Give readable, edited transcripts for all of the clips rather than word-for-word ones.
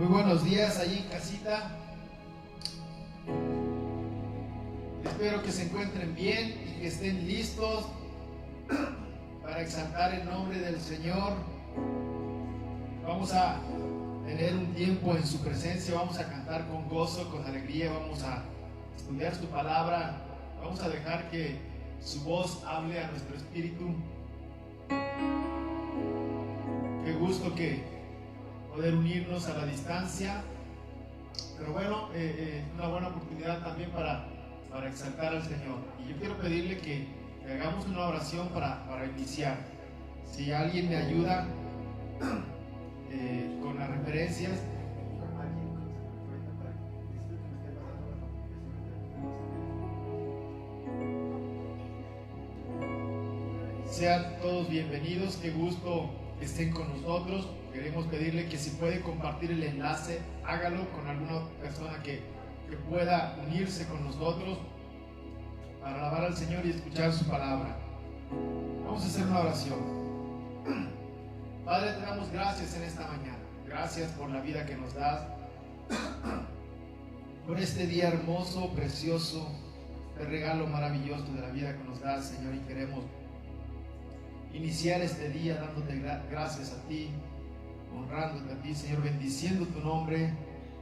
Muy buenos días allí en casita. Espero que se encuentren bien y que estén listos para exaltar el nombre del Señor. Vamos a tener un tiempo en su presencia, vamos a cantar con gozo, con alegría, vamos a estudiar su palabra, vamos a dejar que su voz hable a nuestro espíritu. Qué gusto que poder unirnos a la distancia, pero bueno, una buena oportunidad también para exaltar al Señor. Y yo quiero pedirle que hagamos una oración para iniciar. Si alguien me ayuda con las referencias. Sean todos bienvenidos, qué gusto que estén con nosotros. Queremos pedirle que si puede compartir el enlace, hágalo con alguna persona que pueda unirse con nosotros para alabar al Señor y escuchar su palabra. Vamos a hacer una oración. Padre, te damos gracias en esta mañana. Gracias por la vida que nos das, por este día hermoso, precioso, este regalo maravilloso de la vida que nos das, Señor, y queremos iniciar este día dándote gracias a ti, honrándote a ti, Señor, bendiciendo tu nombre.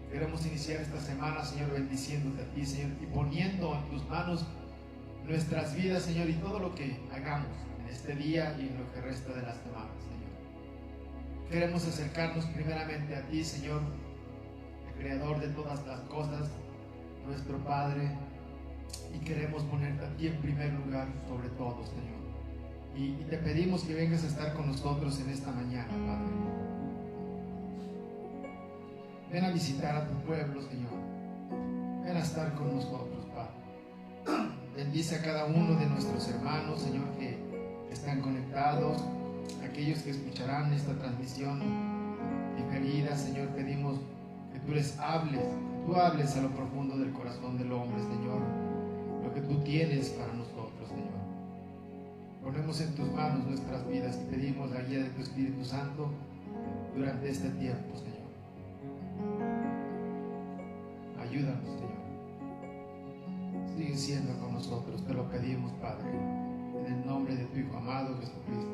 Queremos iniciar esta semana, Señor, bendiciéndote a ti, Señor, y poniendo en tus manos nuestras vidas, Señor, y todo lo que hagamos en este día y en lo que resta de la semana, Señor. Queremos acercarnos primeramente a ti, Señor, el Creador de todas las cosas, nuestro Padre, y queremos ponerte a ti en primer lugar sobre todo, Señor. Y te pedimos que vengas a estar con nosotros en esta mañana, Padre. Ven a visitar a tu pueblo, Señor. Ven a estar con nosotros, Padre. Bendice a cada uno de nuestros hermanos, Señor, que están conectados, aquellos que escucharán esta transmisión diferida, Señor. Pedimos que tú les hables, que tú hables a lo profundo del corazón del hombre, Señor, lo que tú tienes para nosotros, Señor. Ponemos en tus manos nuestras vidas y pedimos la guía de tu Espíritu Santo durante este tiempo, Señor. Ayúdanos, Señor. Sigue siendo con nosotros, te lo pedimos, Padre, en el nombre de tu Hijo amado Jesucristo.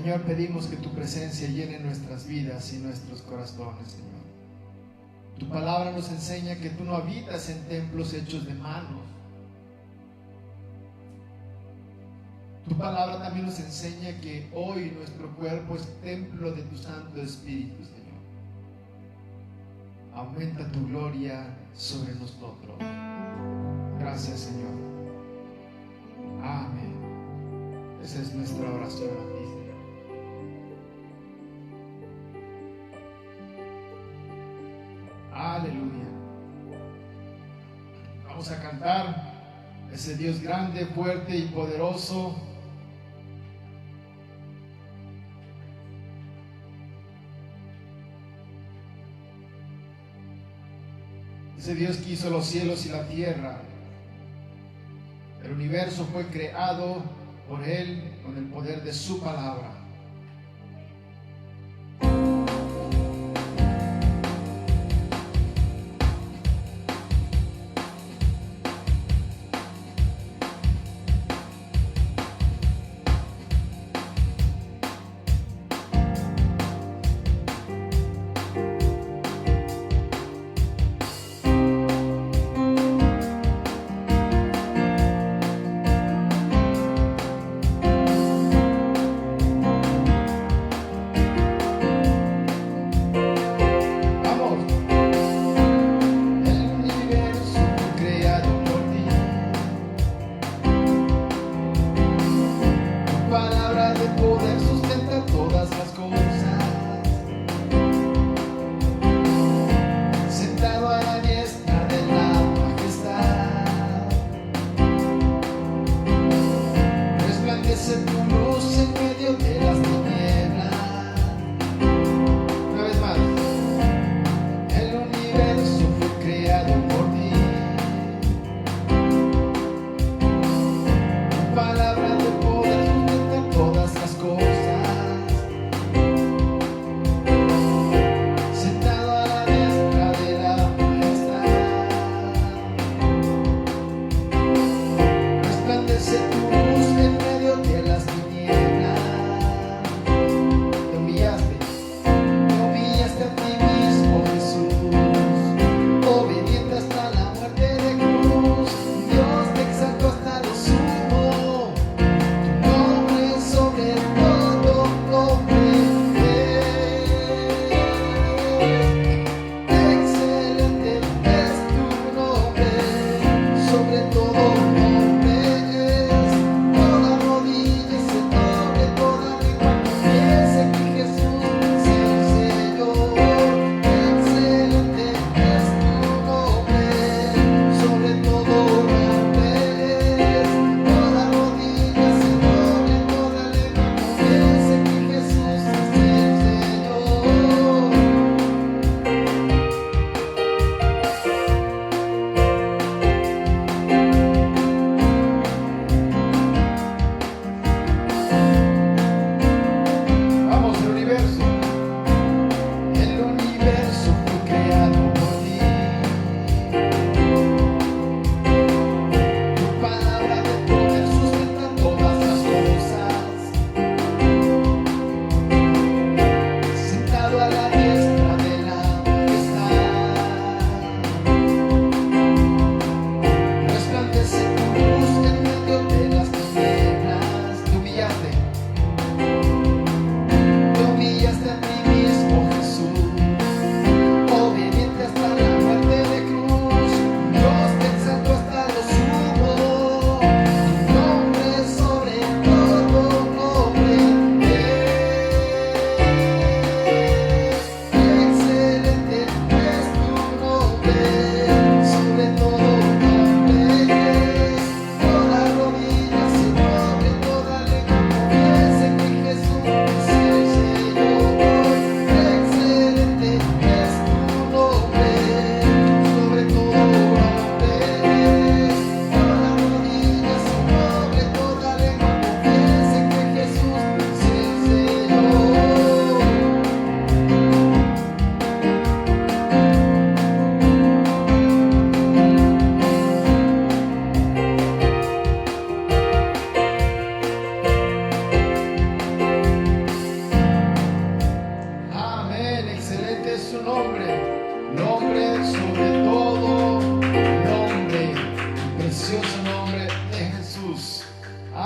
Señor, pedimos que tu presencia llene nuestras vidas y nuestros corazones, Señor. Tu palabra nos enseña que tú no habitas en templos hechos de manos. Tu palabra también nos enseña que hoy nuestro cuerpo es templo de tu Santo Espíritu, Señor. Aumenta tu gloria sobre nosotros. Gracias, Señor. Amén. Esa es nuestra oración a ti, Señor. Aleluya. Vamos a cantar ese Dios grande, fuerte y poderoso. Ese Dios que hizo los cielos y la tierra. El universo fue creado por Él con el poder de su palabra.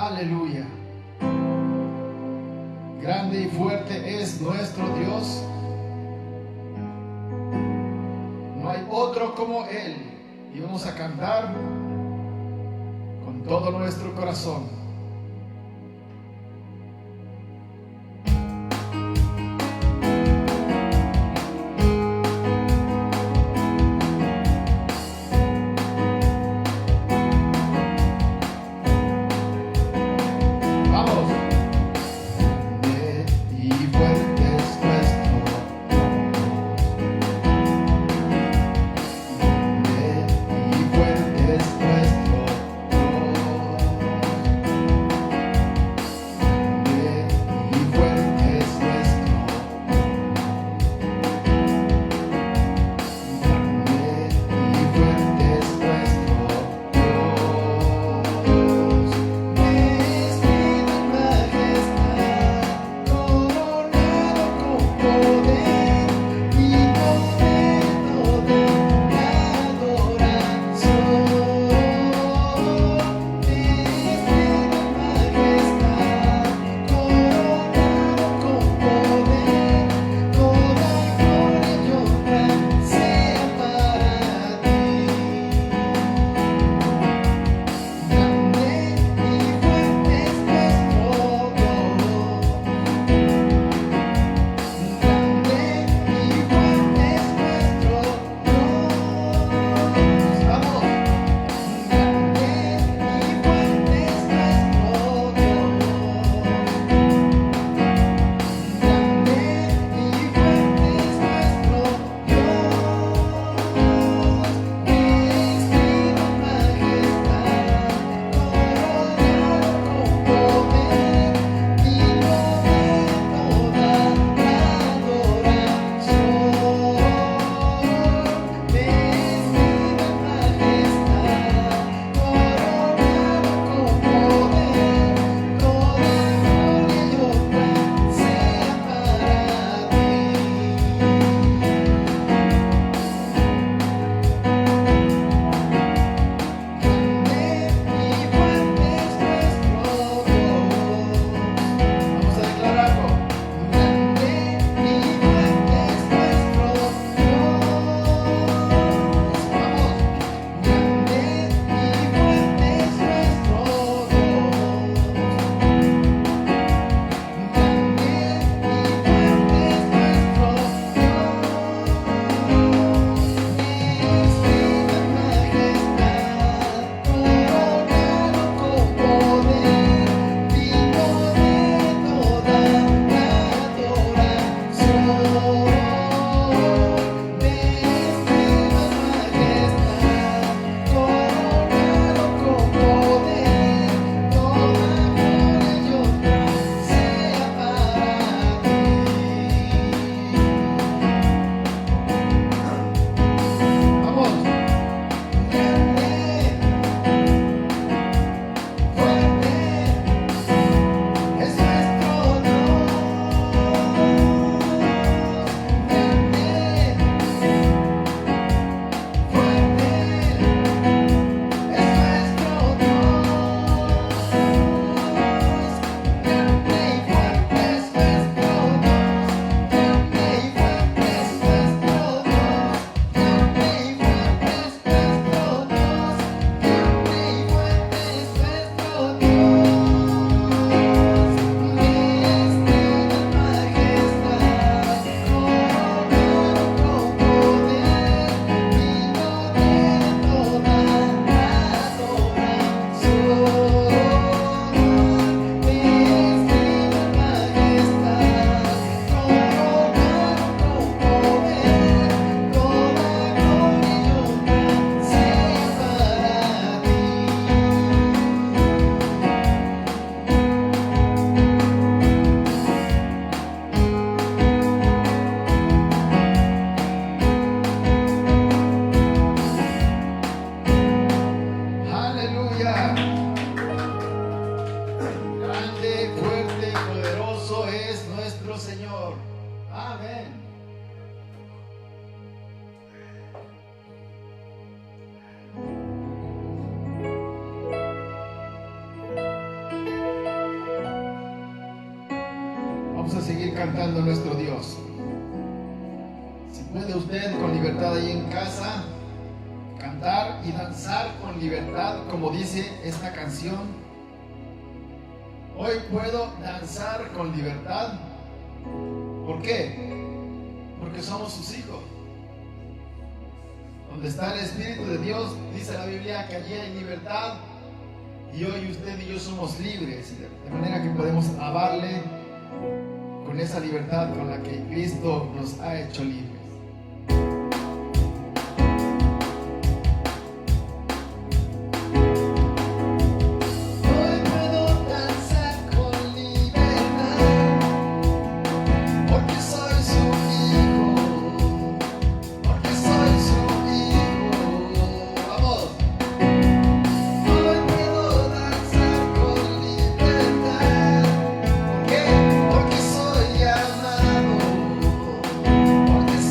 Aleluya. Grande y fuerte es nuestro Dios. No hay otro como Él. Y vamos a cantar con todo nuestro corazón. cantando a nuestro Dios. Si puede usted con libertad ahí en casa cantar y danzar con libertad, como dice esta canción. Hoy puedo danzar con libertad. ¿Por qué? Porque somos sus hijos. Donde está el Espíritu de Dios, dice la Biblia que allí hay libertad. Y hoy usted y yo somos libres, de manera que podemos alabarle con esa libertad con la que Cristo nos ha hecho libres. Porque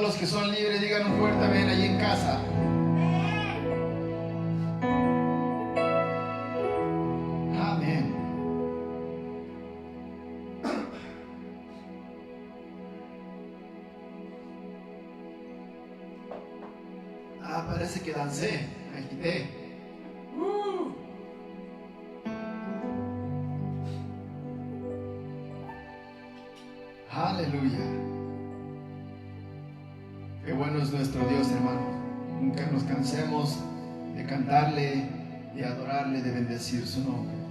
los que son libres, digan un fuerte amén allí en casa. Amén. Parece que dancé, me agité. Aleluya. Qué bueno es nuestro Dios, hermano. Nunca nos cansemos de cantarle, de adorarle, de bendecir su nombre.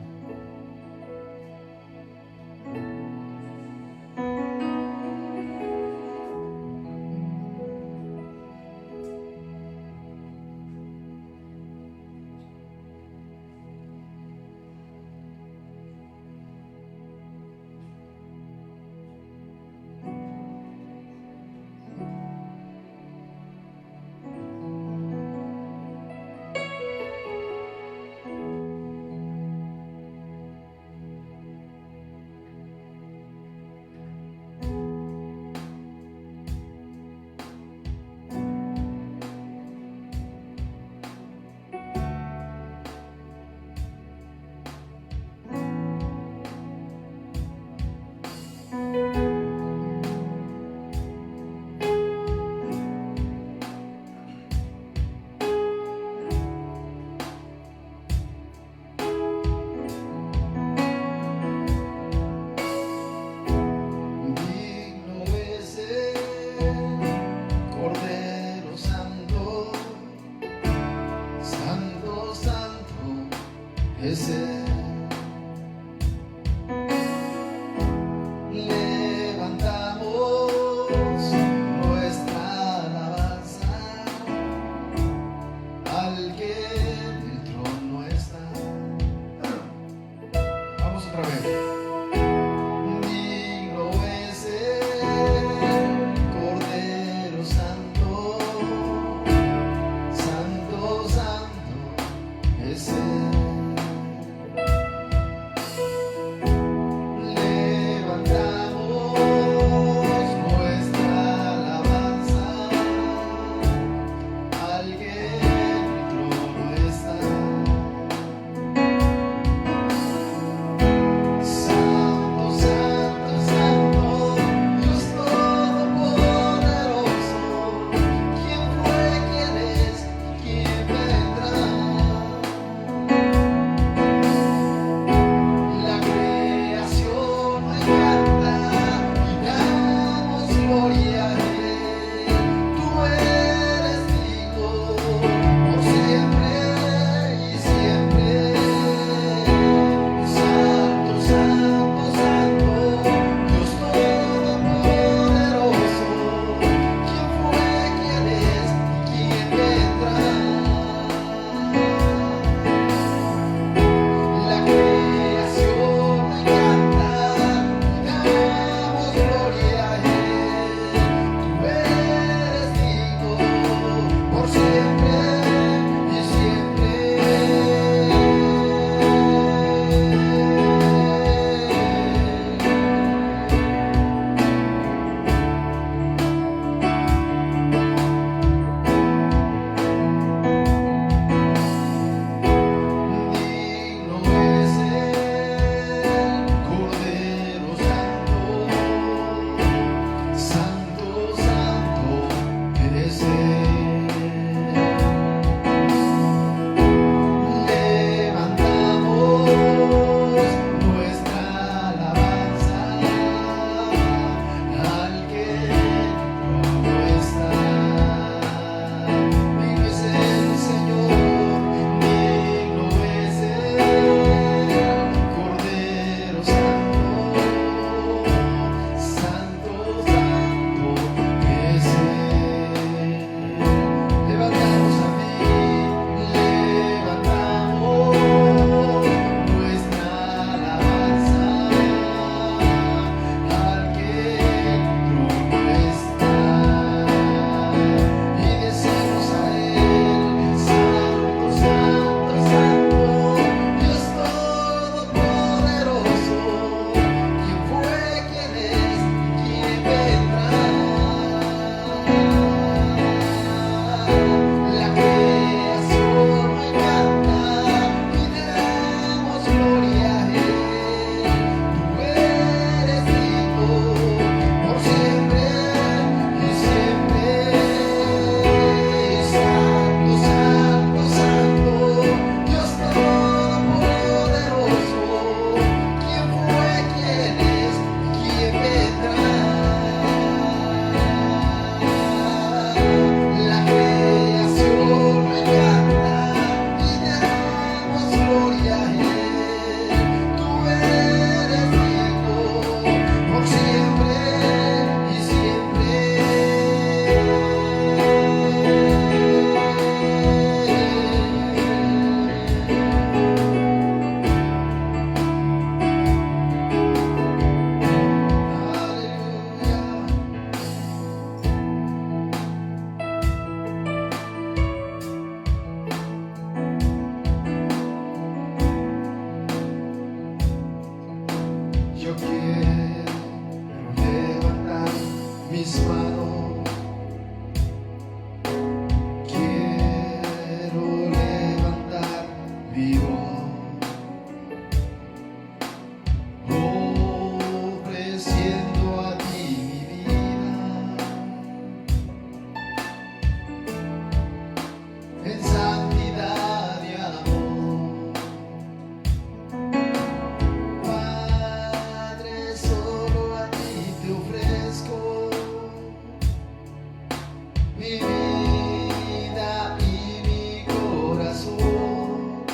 mi vida y mi corazón,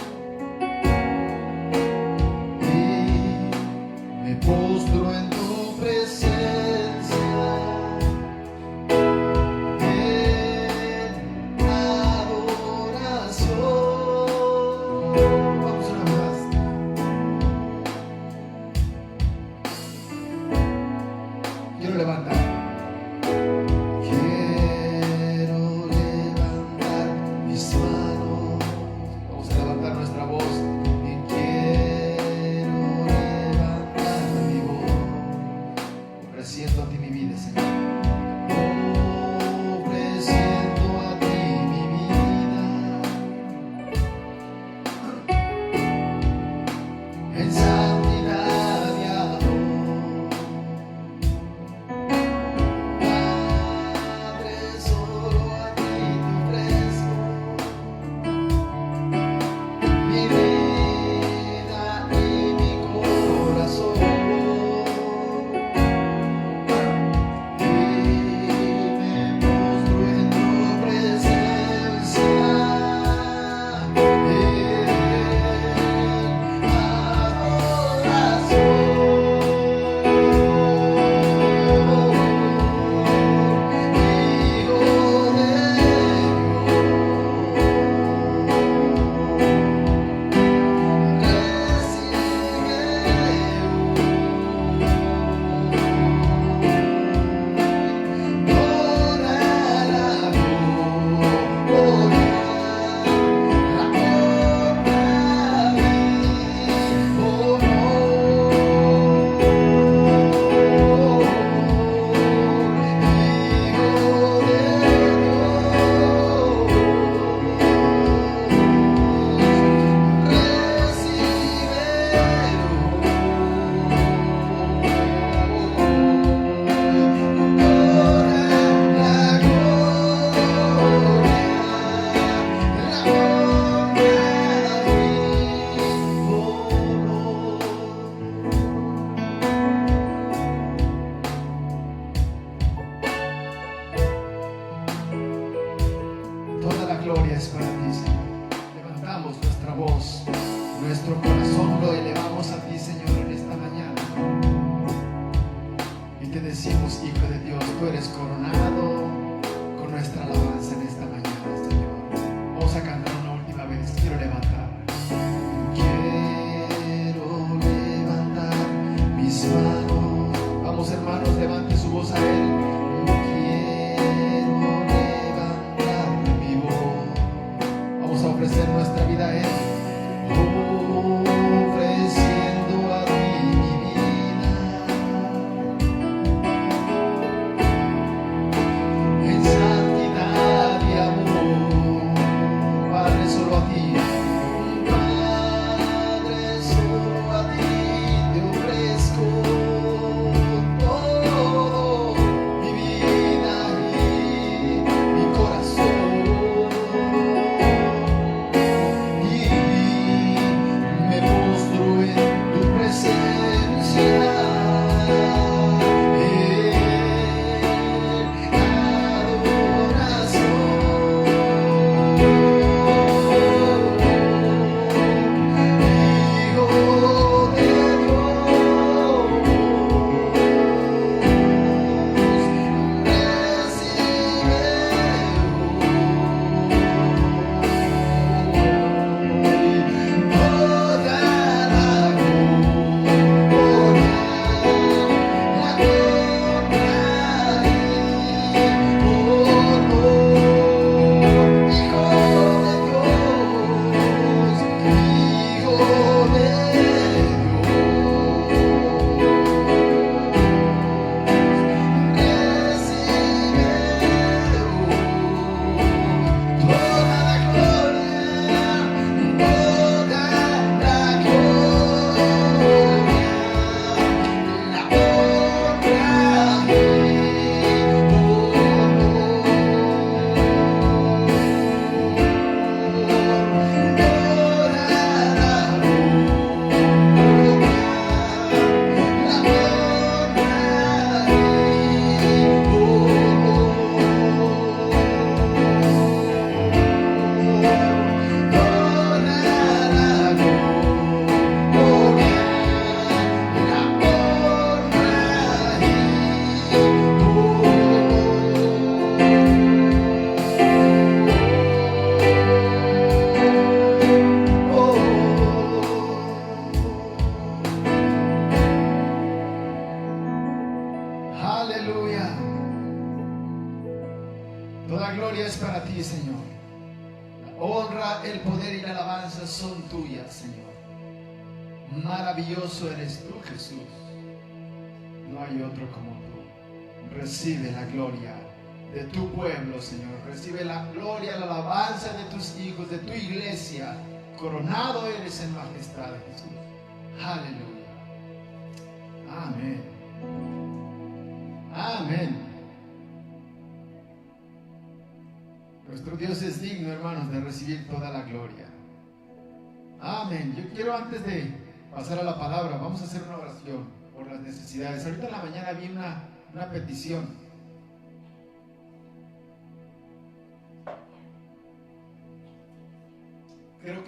y me postro en tu presencia en adoración. Vamos una vez más. Quiero levantar. Quiero levantar mis manos. Vamos a levantar nuestra voz. Y quiero levantar mi voz, ofreciendo a ti mi vida, Señor. Ofreciendo a ti mi vida en santidad y amor. Padre, solo a ti te ofrezco mi vida y mi corazón, y me postro en tu presencia toda la gloria es para ti, Señor. Levantamos nuestra voz, nuestro corazón lo elevamos a ti, Señor, en esta mañana. Y te decimos, Hijo de Dios, tú eres coronado con nuestra alabanza en esta mañana, Señor. Vamos a cantar una última vez. Quiero levantar. Quiero levantar mis manos. Vamos, hermanos, levante su voz a Él. Vamos a ofrecer nuestra vida a Él, ofreciendo a ti mi vida gloria es para ti, Señor. La honra, el poder y la alabanza son tuyas, Señor. Maravilloso eres tú, Jesús. No hay otro como tú. Recibe la gloria de tu pueblo, Señor. Recibe la gloria, la alabanza de tus hijos, de tu iglesia. Coronado eres en majestad, Jesús. Aleluya. Amén. Amén. Nuestro Dios es digno, hermanos, de recibir toda la gloria. Amén. Yo quiero, antes de pasar a la palabra, vamos a hacer una oración por las necesidades. Ahorita en la mañana vi una petición. Creo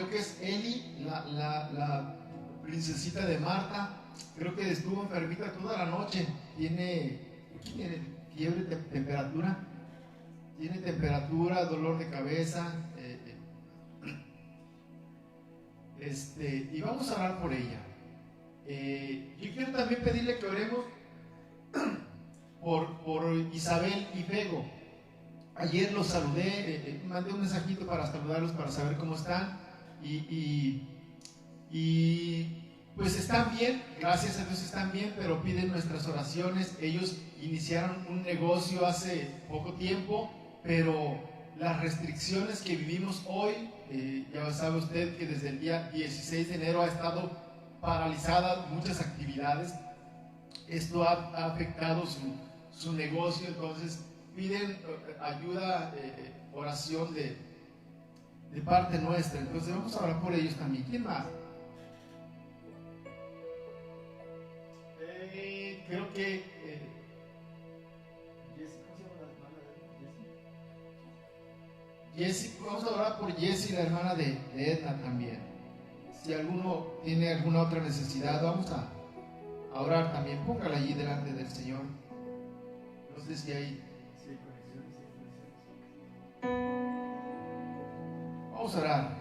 que es Eli, la princesita de Marta. Creo que estuvo enfermita toda la noche. Tiene fiebre, temperatura. Tiene temperatura, dolor de cabeza. Y vamos a orar por ella. Yo quiero también pedirle que oremos por Isabel y Bego. Ayer los saludé, mandé un mensajito para saludarlos, para saber cómo están. Y pues están bien, gracias a Dios están bien, pero piden nuestras oraciones. Ellos iniciaron un negocio hace poco tiempo, pero las restricciones que vivimos hoy, ya sabe usted que desde el día 16 de enero ha estado paralizada muchas actividades. Esto ha afectado su negocio, entonces piden ayuda, oración de parte nuestra. Entonces vamos a orar por ellos también. ¿Quién más? Creo que Jessie, vamos a orar por Jessie, la hermana de Edna también. Si alguno tiene alguna otra necesidad, vamos a orar también. Póngala allí delante del Señor. No sé si hay conexiones. Vamos a orar.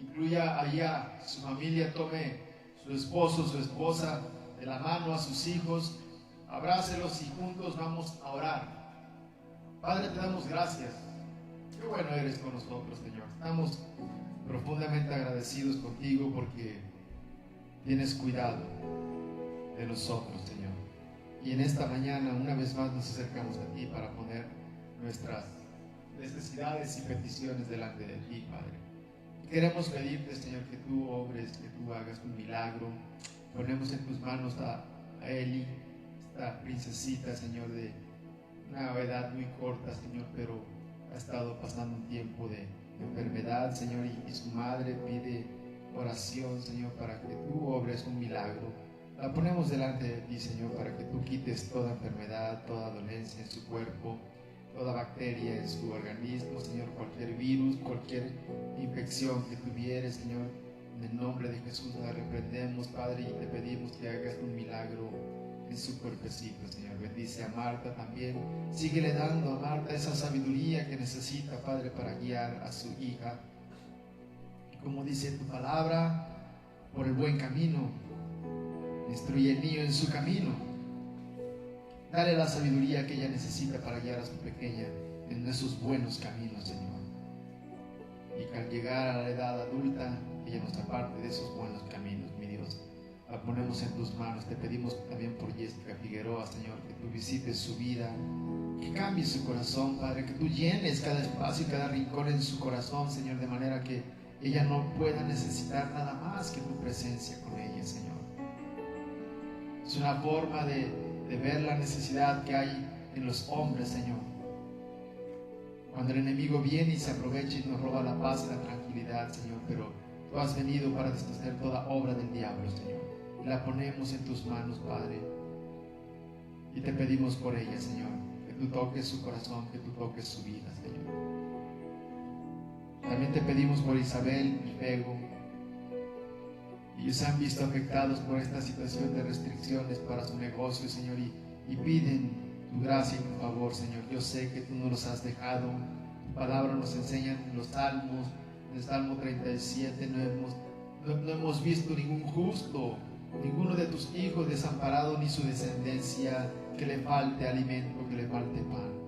Incluya allí a su familia, tome su esposo, su esposa de la mano, a sus hijos, abrácelos y juntos vamos a orar. Padre, te damos gracias. Qué bueno eres con nosotros, Señor. Estamos profundamente agradecidos contigo porque tienes cuidado de nosotros, Señor. Y en esta mañana, una vez más, nos acercamos a ti para poner nuestras necesidades y peticiones delante de ti, Padre. Queremos pedirte, Señor, que tú obres, que tú hagas un milagro. Ponemos en tus manos a Eli, esta princesita, Señor, de una edad muy corta, Señor, pero ha estado pasando un tiempo de enfermedad, Señor, y su madre pide oración, Señor, para que tú obres un milagro. La ponemos delante de ti, Señor, para que tú quites toda enfermedad, toda dolencia en su cuerpo, toda bacteria en su organismo, Señor, cualquier virus, cualquier infección que tuviere, Señor, en el nombre de Jesús la reprendemos, Padre, y te pedimos que hagas un milagro en su cuerpecito, Señor. Bendice a Marta también. Síguele dando a Marta esa sabiduría que necesita, Padre, para guiar a su hija. Y como dice tu palabra, por el buen camino, instruye el niño en su camino. Dale la sabiduría que ella necesita para guiar a su pequeña en esos buenos caminos, Señor. Y que al llegar a la edad adulta, ella nos aparte de esos buenos caminos, mi Dios. La ponemos en tus manos. Te pedimos también por Jessica Figueroa, Señor, que tú visites su vida, que cambies su corazón, Padre, que tú llenes cada espacio y cada rincón en su corazón, Señor, de manera que ella no pueda necesitar nada más que tu presencia con ella, Señor. Es una forma de ver la necesidad que hay en los hombres, Señor. Cuando el enemigo viene y se aprovecha y nos roba la paz y la tranquilidad, Señor, pero tú has venido para deshacer toda obra del diablo, Señor. La ponemos en tus manos, Padre, y te pedimos por ella, Señor, que tú toques su corazón, que tú toques su vida, Señor. También te pedimos por Isabel y Bego. Ellos se han visto afectados por esta situación de restricciones para su negocio, Señor, y piden tu gracia y tu favor, Señor. Yo sé que tú no los has dejado. Tu palabra nos enseña en los salmos, en el Salmo 37, no hemos visto ningún justo, ninguno de tus hijos desamparado, ni su descendencia que le falte alimento, que le falte pan.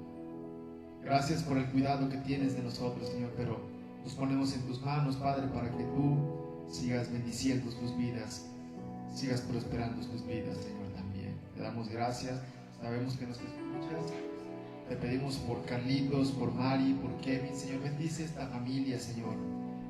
Gracias por el cuidado que tienes de nosotros, Señor, pero nos ponemos en tus manos, Padre, para que tú sigas bendiciendo tus vidas, sigas prosperando tus vidas, Señor, también. Te damos gracias, sabemos que nos escuchas. Te pedimos por Carlitos, por Mari, por Kevin, Señor, bendice esta familia, Señor.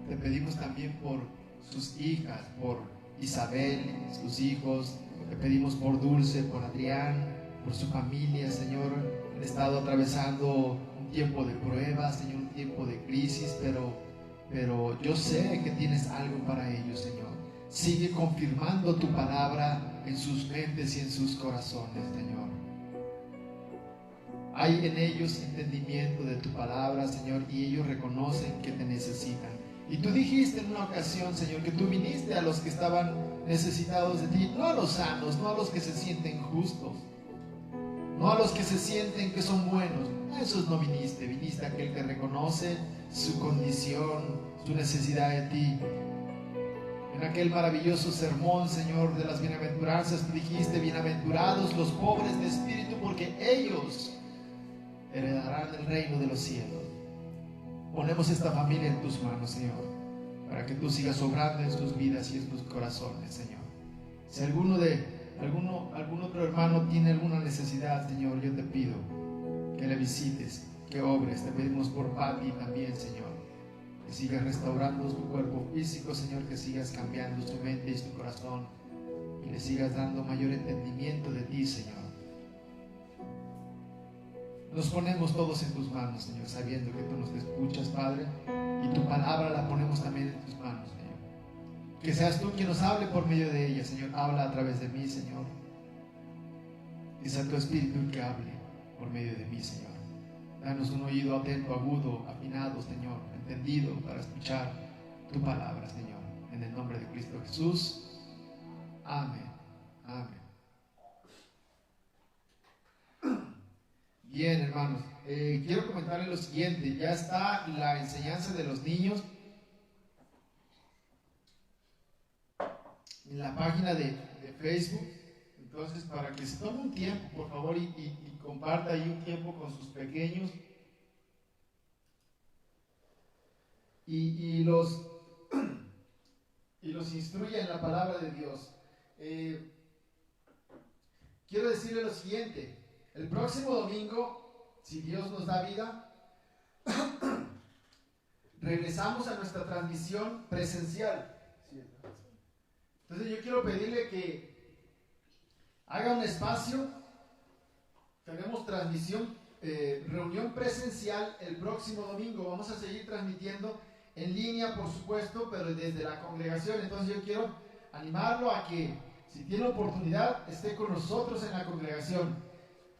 Te pedimos también por sus hijas, por Isabel, sus hijos. Te pedimos por Dulce, por Adrián, por su familia, Señor. Han estado atravesando un tiempo de prueba, Señor, un tiempo de crisis, pero yo sé que tienes algo para ellos, Señor. Sigue confirmando tu palabra en sus mentes y en sus corazones, Señor. Hay en ellos entendimiento de tu palabra, Señor, y ellos reconocen que te necesitan. Y tú dijiste en una ocasión, Señor, que tú viniste a los que estaban necesitados de ti, no a los sanos, no a los que se sienten justos, no a los que se sienten que son buenos. A esos no viniste, viniste a aquel que reconoce su condición, su necesidad de ti. En aquel maravilloso sermón, Señor, de las bienaventuranzas, tú dijiste: bienaventurados los pobres de espíritu, porque ellos heredarán el reino de los cielos. Ponemos esta familia en tus manos, Señor, para que tú sigas obrando en sus vidas y en sus corazones, Señor. Si algún otro hermano tiene alguna necesidad, Señor, yo te pido que le visites, que obres. Te pedimos por Pati también, Señor, que sigas restaurando su cuerpo físico, Señor, que sigas cambiando su mente y su corazón, y le sigas dando mayor entendimiento de ti, Señor. Nos ponemos todos en tus manos, Señor, sabiendo que tú nos escuchas, Padre, y tu palabra la ponemos también en tus manos, Señor. Que seas tú quien nos hable por medio de ella, Señor. Habla a través de mí, Señor. Que sea tu espíritu el que hable por medio de mí, Señor. Danos un oído atento, agudo, afinado, Señor, entendido para escuchar tu palabra, Señor. En el nombre de Cristo Jesús. Amén. Amén. Bien, hermanos, quiero comentarles lo siguiente. Ya está la enseñanza de los niños en la página de Facebook. Entonces, para que se tome un tiempo, por favor, y comparta ahí un tiempo con sus pequeños y los instruya en la palabra de Dios. Quiero decirle lo siguiente. El próximo domingo, si Dios nos da vida, regresamos a nuestra transmisión presencial. Entonces yo quiero pedirle que haga un espacio. Tenemos transmisión, reunión presencial el próximo domingo. Vamos a seguir transmitiendo en línea, por supuesto, pero desde la congregación. Entonces yo quiero animarlo a que, si tiene oportunidad, esté con nosotros en la congregación.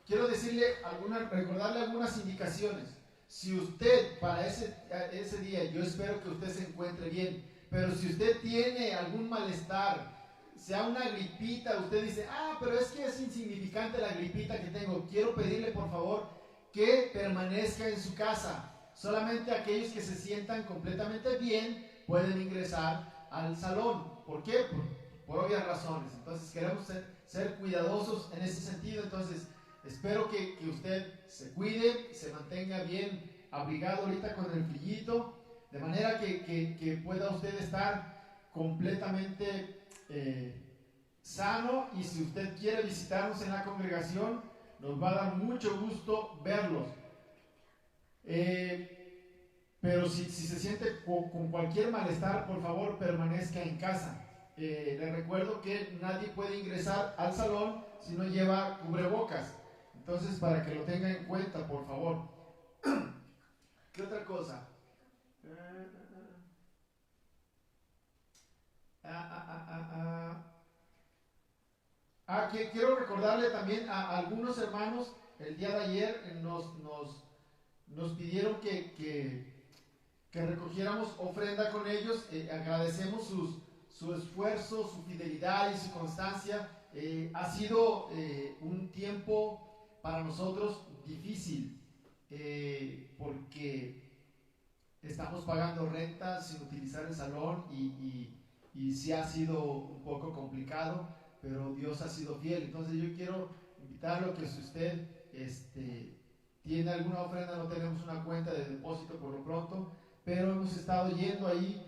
Quiero recordarle algunas indicaciones. Si usted, para ese día, yo espero que usted se encuentre bien, pero si usted tiene algún malestar, sea una gripita, usted dice: pero es que es insignificante la gripita que tengo, quiero pedirle por favor que permanezca en su casa. Solamente aquellos que se sientan completamente bien pueden ingresar al salón. ¿Por qué? Por obvias razones. Entonces queremos ser cuidadosos en ese sentido. Entonces espero que usted se cuide, se mantenga bien abrigado ahorita con el frillito, de manera que pueda usted estar completamente sano. Y si usted quiere visitarnos en la congregación, nos va a dar mucho gusto verlos. Pero si se siente con cualquier malestar, por favor permanezca en casa. Le recuerdo que nadie puede ingresar al salón si no lleva cubrebocas. Entonces, para que lo tenga en cuenta, por favor. ¿Qué otra cosa? Quiero recordarle también a algunos hermanos. El día de ayer nos pidieron que recogiéramos ofrenda con ellos. Agradecemos su esfuerzo, su fidelidad y su constancia. Ha sido un tiempo para nosotros difícil, porque estamos pagando renta sin utilizar el salón y sí ha sido un poco complicado, pero Dios ha sido fiel. Entonces yo quiero invitarlo que si usted tiene alguna ofrenda, no tenemos una cuenta de depósito por lo pronto, pero hemos estado yendo ahí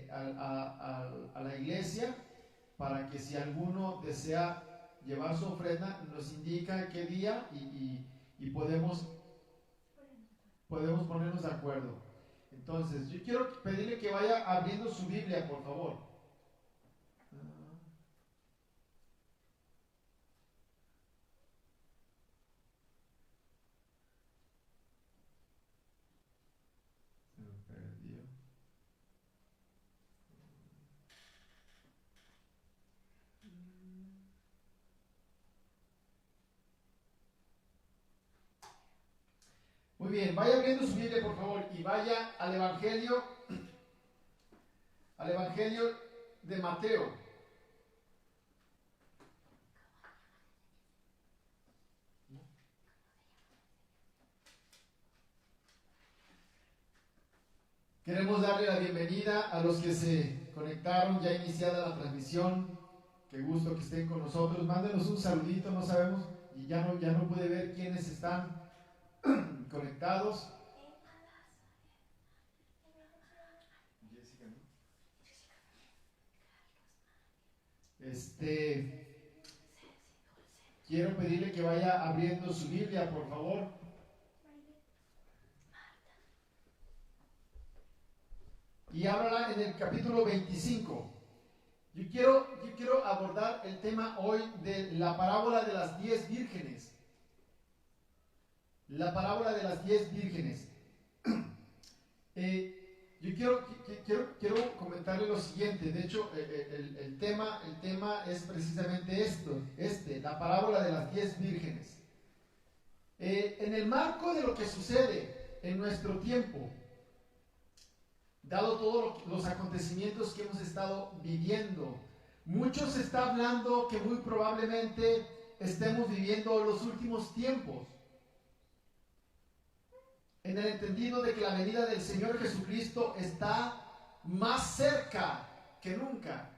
a la iglesia para que si alguno desea llevar su ofrenda, nos indica qué día y podemos ponernos de acuerdo. Entonces, yo quiero pedirle que vaya abriendo su Biblia, por favor. Se me perdió. Muy bien, vaya abriendo su Biblia, por favor, y vaya al Evangelio de Mateo. Queremos darle la bienvenida a los que se conectaron, ya iniciada la transmisión. Qué gusto que estén con nosotros. Mándenos un saludito, no sabemos, y ya no puede ver quiénes están conectados. Jessica, ¿no? Quiero pedirle que vaya abriendo su Biblia, por favor. Y háblala en el capítulo 25. Yo quiero abordar el tema hoy de la parábola de las 10 vírgenes. La parábola de las 10 vírgenes. Yo quiero comentarle lo siguiente. De hecho, el tema es precisamente la parábola de las 10 vírgenes. En el marco de lo que sucede en nuestro tiempo, dado todos los acontecimientos que hemos estado viviendo, muchos están hablando que muy probablemente estemos viviendo los últimos tiempos, en el entendido de que la venida del Señor Jesucristo está más cerca que nunca.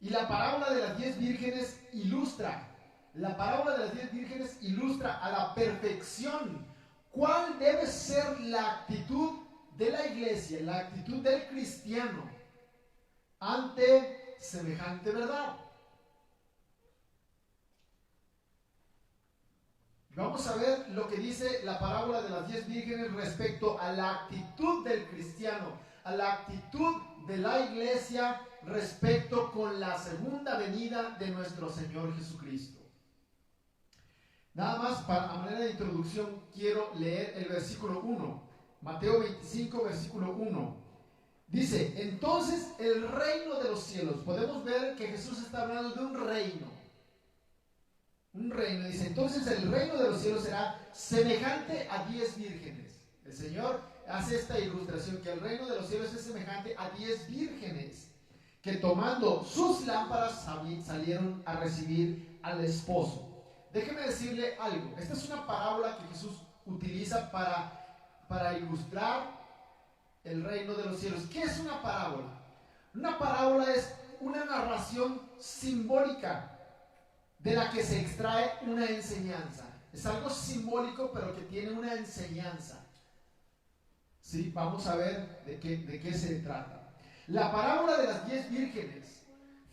Y la parábola de las 10 vírgenes ilustra a la perfección cuál debe ser la actitud de la iglesia, la actitud del cristiano ante semejante verdad. Vamos a ver lo que dice la parábola de las 10 vírgenes respecto a la actitud del cristiano, a la actitud de la iglesia respecto con la segunda venida de nuestro Señor Jesucristo. Nada más a manera de introducción quiero leer el versículo 1, Mateo 25, versículo 1. Dice, entonces el reino de los cielos, podemos ver que Jesús está hablando de un reino, dice, entonces el reino de los cielos será semejante a 10 vírgenes. El Señor hace esta ilustración, que el reino de los cielos es semejante a 10 vírgenes, que tomando sus lámparas salieron a recibir al esposo. Déjeme decirle algo. Esta es una parábola que Jesús utiliza para ilustrar el reino de los cielos. ¿Qué es una parábola? Una parábola es una narración simbólica de la que se extrae una enseñanza. Es algo simbólico, pero que tiene una enseñanza. ¿Sí? Vamos a ver de qué se trata. La parábola de las 10 vírgenes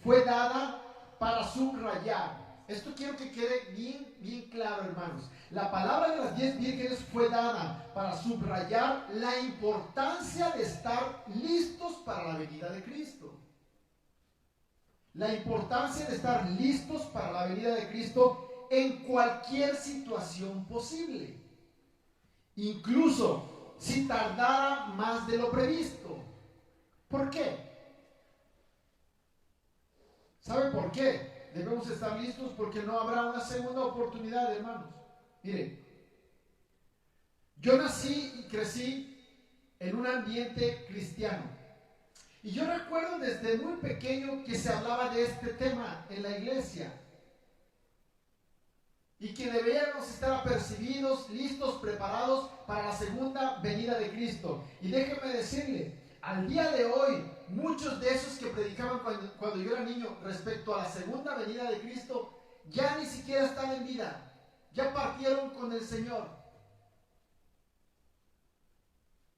fue dada para subrayar. Esto quiero que quede bien claro, hermanos. La palabra de las 10 vírgenes fue dada para subrayar la importancia de estar listos para la venida de Cristo. La importancia de estar listos para la venida de Cristo en cualquier situación posible. Incluso si tardara más de lo previsto. ¿Por qué? ¿Sabe por qué? Debemos estar listos porque no habrá una segunda oportunidad, hermanos. Miren, yo nací y crecí en un ambiente cristiano. Y yo recuerdo desde muy pequeño que se hablaba de este tema en la iglesia. Y que debíamos estar apercibidos, listos, preparados para la segunda venida de Cristo. Y déjeme decirle, al día de hoy, muchos de esos que predicaban cuando yo era niño respecto a la segunda venida de Cristo, ya ni siquiera están en vida. ya partieron con el Señor.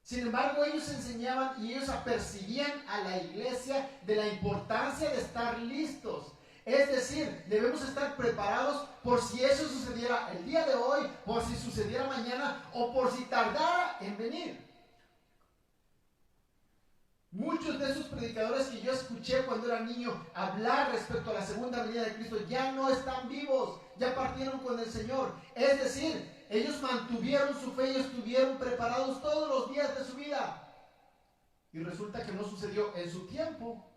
Sin embargo, ellos enseñaban y ellos apercibían a la iglesia de la importancia de estar listos. Es decir, debemos estar preparados por si eso sucediera el día de hoy, por si sucediera mañana o por si tardara en venir. Muchos de esos predicadores que yo escuché cuando era niño hablar respecto a la segunda venida de Cristo ya no están vivos, ya partieron con el Señor. Es decir, ellos mantuvieron su fe y estuvieron preparados todos los días de su vida. Y resulta que no sucedió en su tiempo.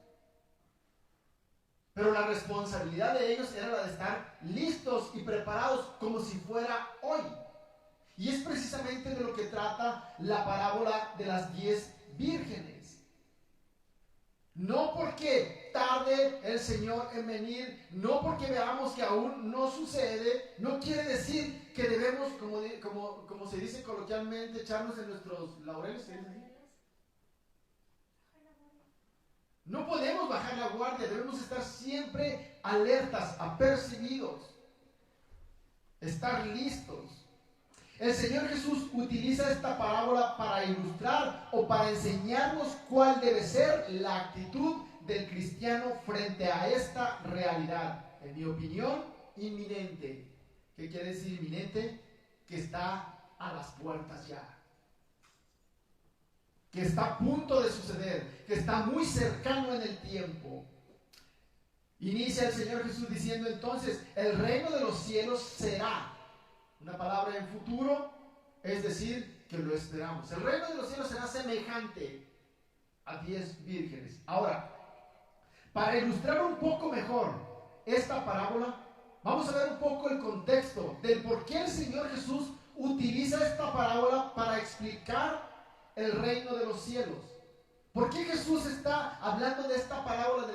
Pero la responsabilidad de ellos era la de estar listos y preparados como si fuera hoy. Y es precisamente de lo que trata la parábola de las 10 vírgenes. No porque tarde el Señor en venir, no porque veamos que aún no sucede, no quiere decir que debemos, como se dice coloquialmente, echarnos en nuestros laureles. ¿Se dice así? No podemos bajar la guardia, debemos estar siempre alertas, apercibidos, estar listos. El Señor Jesús utiliza esta parábola para ilustrar o para enseñarnos cuál debe ser la actitud del cristiano frente a esta realidad. En mi opinión, inminente. ¿Qué quiere decir inminente? Que está a las puertas ya. Que está a punto de suceder, que está muy cercano en el tiempo. Inicia el Señor Jesús diciendo entonces, el reino de los cielos será, una palabra en futuro, es decir, que lo esperamos. El reino de los cielos será semejante a 10 vírgenes. Ahora, para ilustrar un poco mejor esta parábola, vamos a ver un poco el contexto del por qué el Señor Jesús utiliza esta parábola para explicar el reino de los cielos. ¿Por qué Jesús está hablando de esta parábola de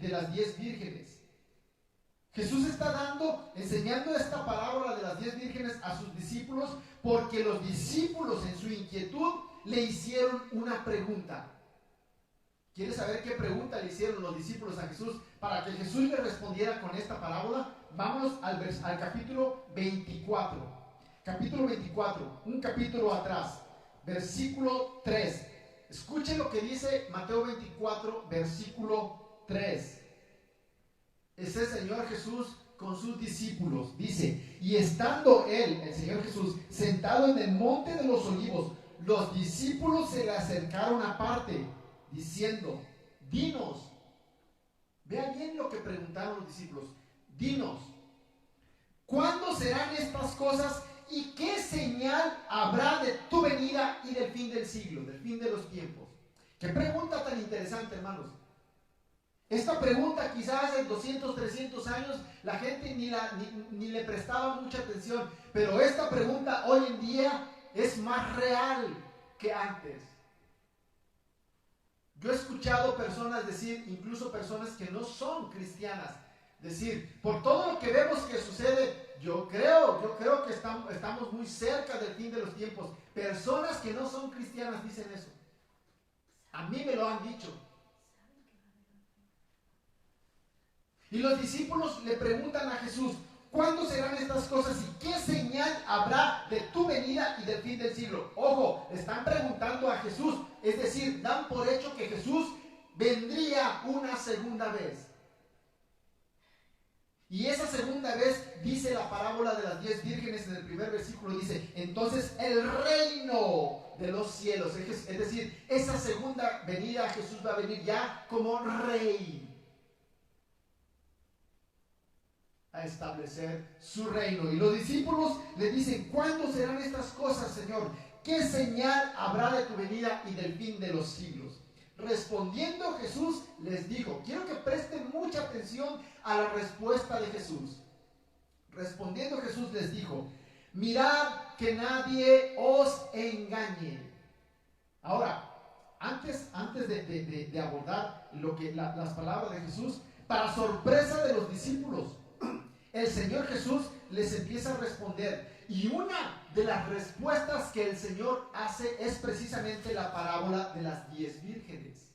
las 10 vírgenes? Jesús está enseñando esta parábola de las 10 vírgenes a sus discípulos porque los discípulos en su inquietud le hicieron una pregunta. ¿Quieres saber qué pregunta le hicieron los discípulos a Jesús para que Jesús le respondiera con esta parábola? Vámonos al capítulo 24. Capítulo 24, un capítulo atrás. Versículo 3. Escuchen lo que dice Mateo 24, versículo 3. Es el Señor Jesús con sus discípulos. Dice, y estando él, el Señor Jesús, sentado en el monte de los olivos, los discípulos se le acercaron aparte, diciendo, dinos. Vean bien lo que preguntaron los discípulos. Dinos, ¿cuándo serán estas cosas? ¿Y qué señal habrá de tu venida y del fin del siglo, del fin de los tiempos? Qué pregunta tan interesante, hermanos. Esta pregunta quizás hace 200, 300 años la gente ni le prestaba mucha atención, pero esta pregunta hoy en día es más real que antes. Yo he escuchado personas decir, incluso personas que no son cristianas, decir, por todo lo que vemos que sucede, yo creo que estamos muy cerca del fin de los tiempos. Personas que no son cristianas dicen eso. A mí me lo han dicho. Y los discípulos le preguntan a Jesús, ¿cuándo serán estas cosas y qué señal habrá de tu venida y del fin del siglo? Ojo, le están preguntando a Jesús, es decir, dan por hecho que Jesús vendría una segunda vez. Y esa segunda vez dice la parábola de las 10 vírgenes en el primer versículo, dice, entonces el reino de los cielos, es decir, esa segunda venida Jesús va a venir ya como rey a establecer su reino. Y los discípulos le dicen, ¿cuándo serán estas cosas, Señor? ¿Qué señal habrá de tu venida y del fin de los siglos? Respondiendo Jesús les dijo, quiero que presten mucha atención a la respuesta de Jesús. Respondiendo Jesús les dijo, mirad que nadie os engañe. Ahora, antes de abordar las palabras de Jesús, para sorpresa de los discípulos, el Señor Jesús les empieza a responder. Y una de las respuestas que el Señor hace es precisamente la parábola de las 10 vírgenes.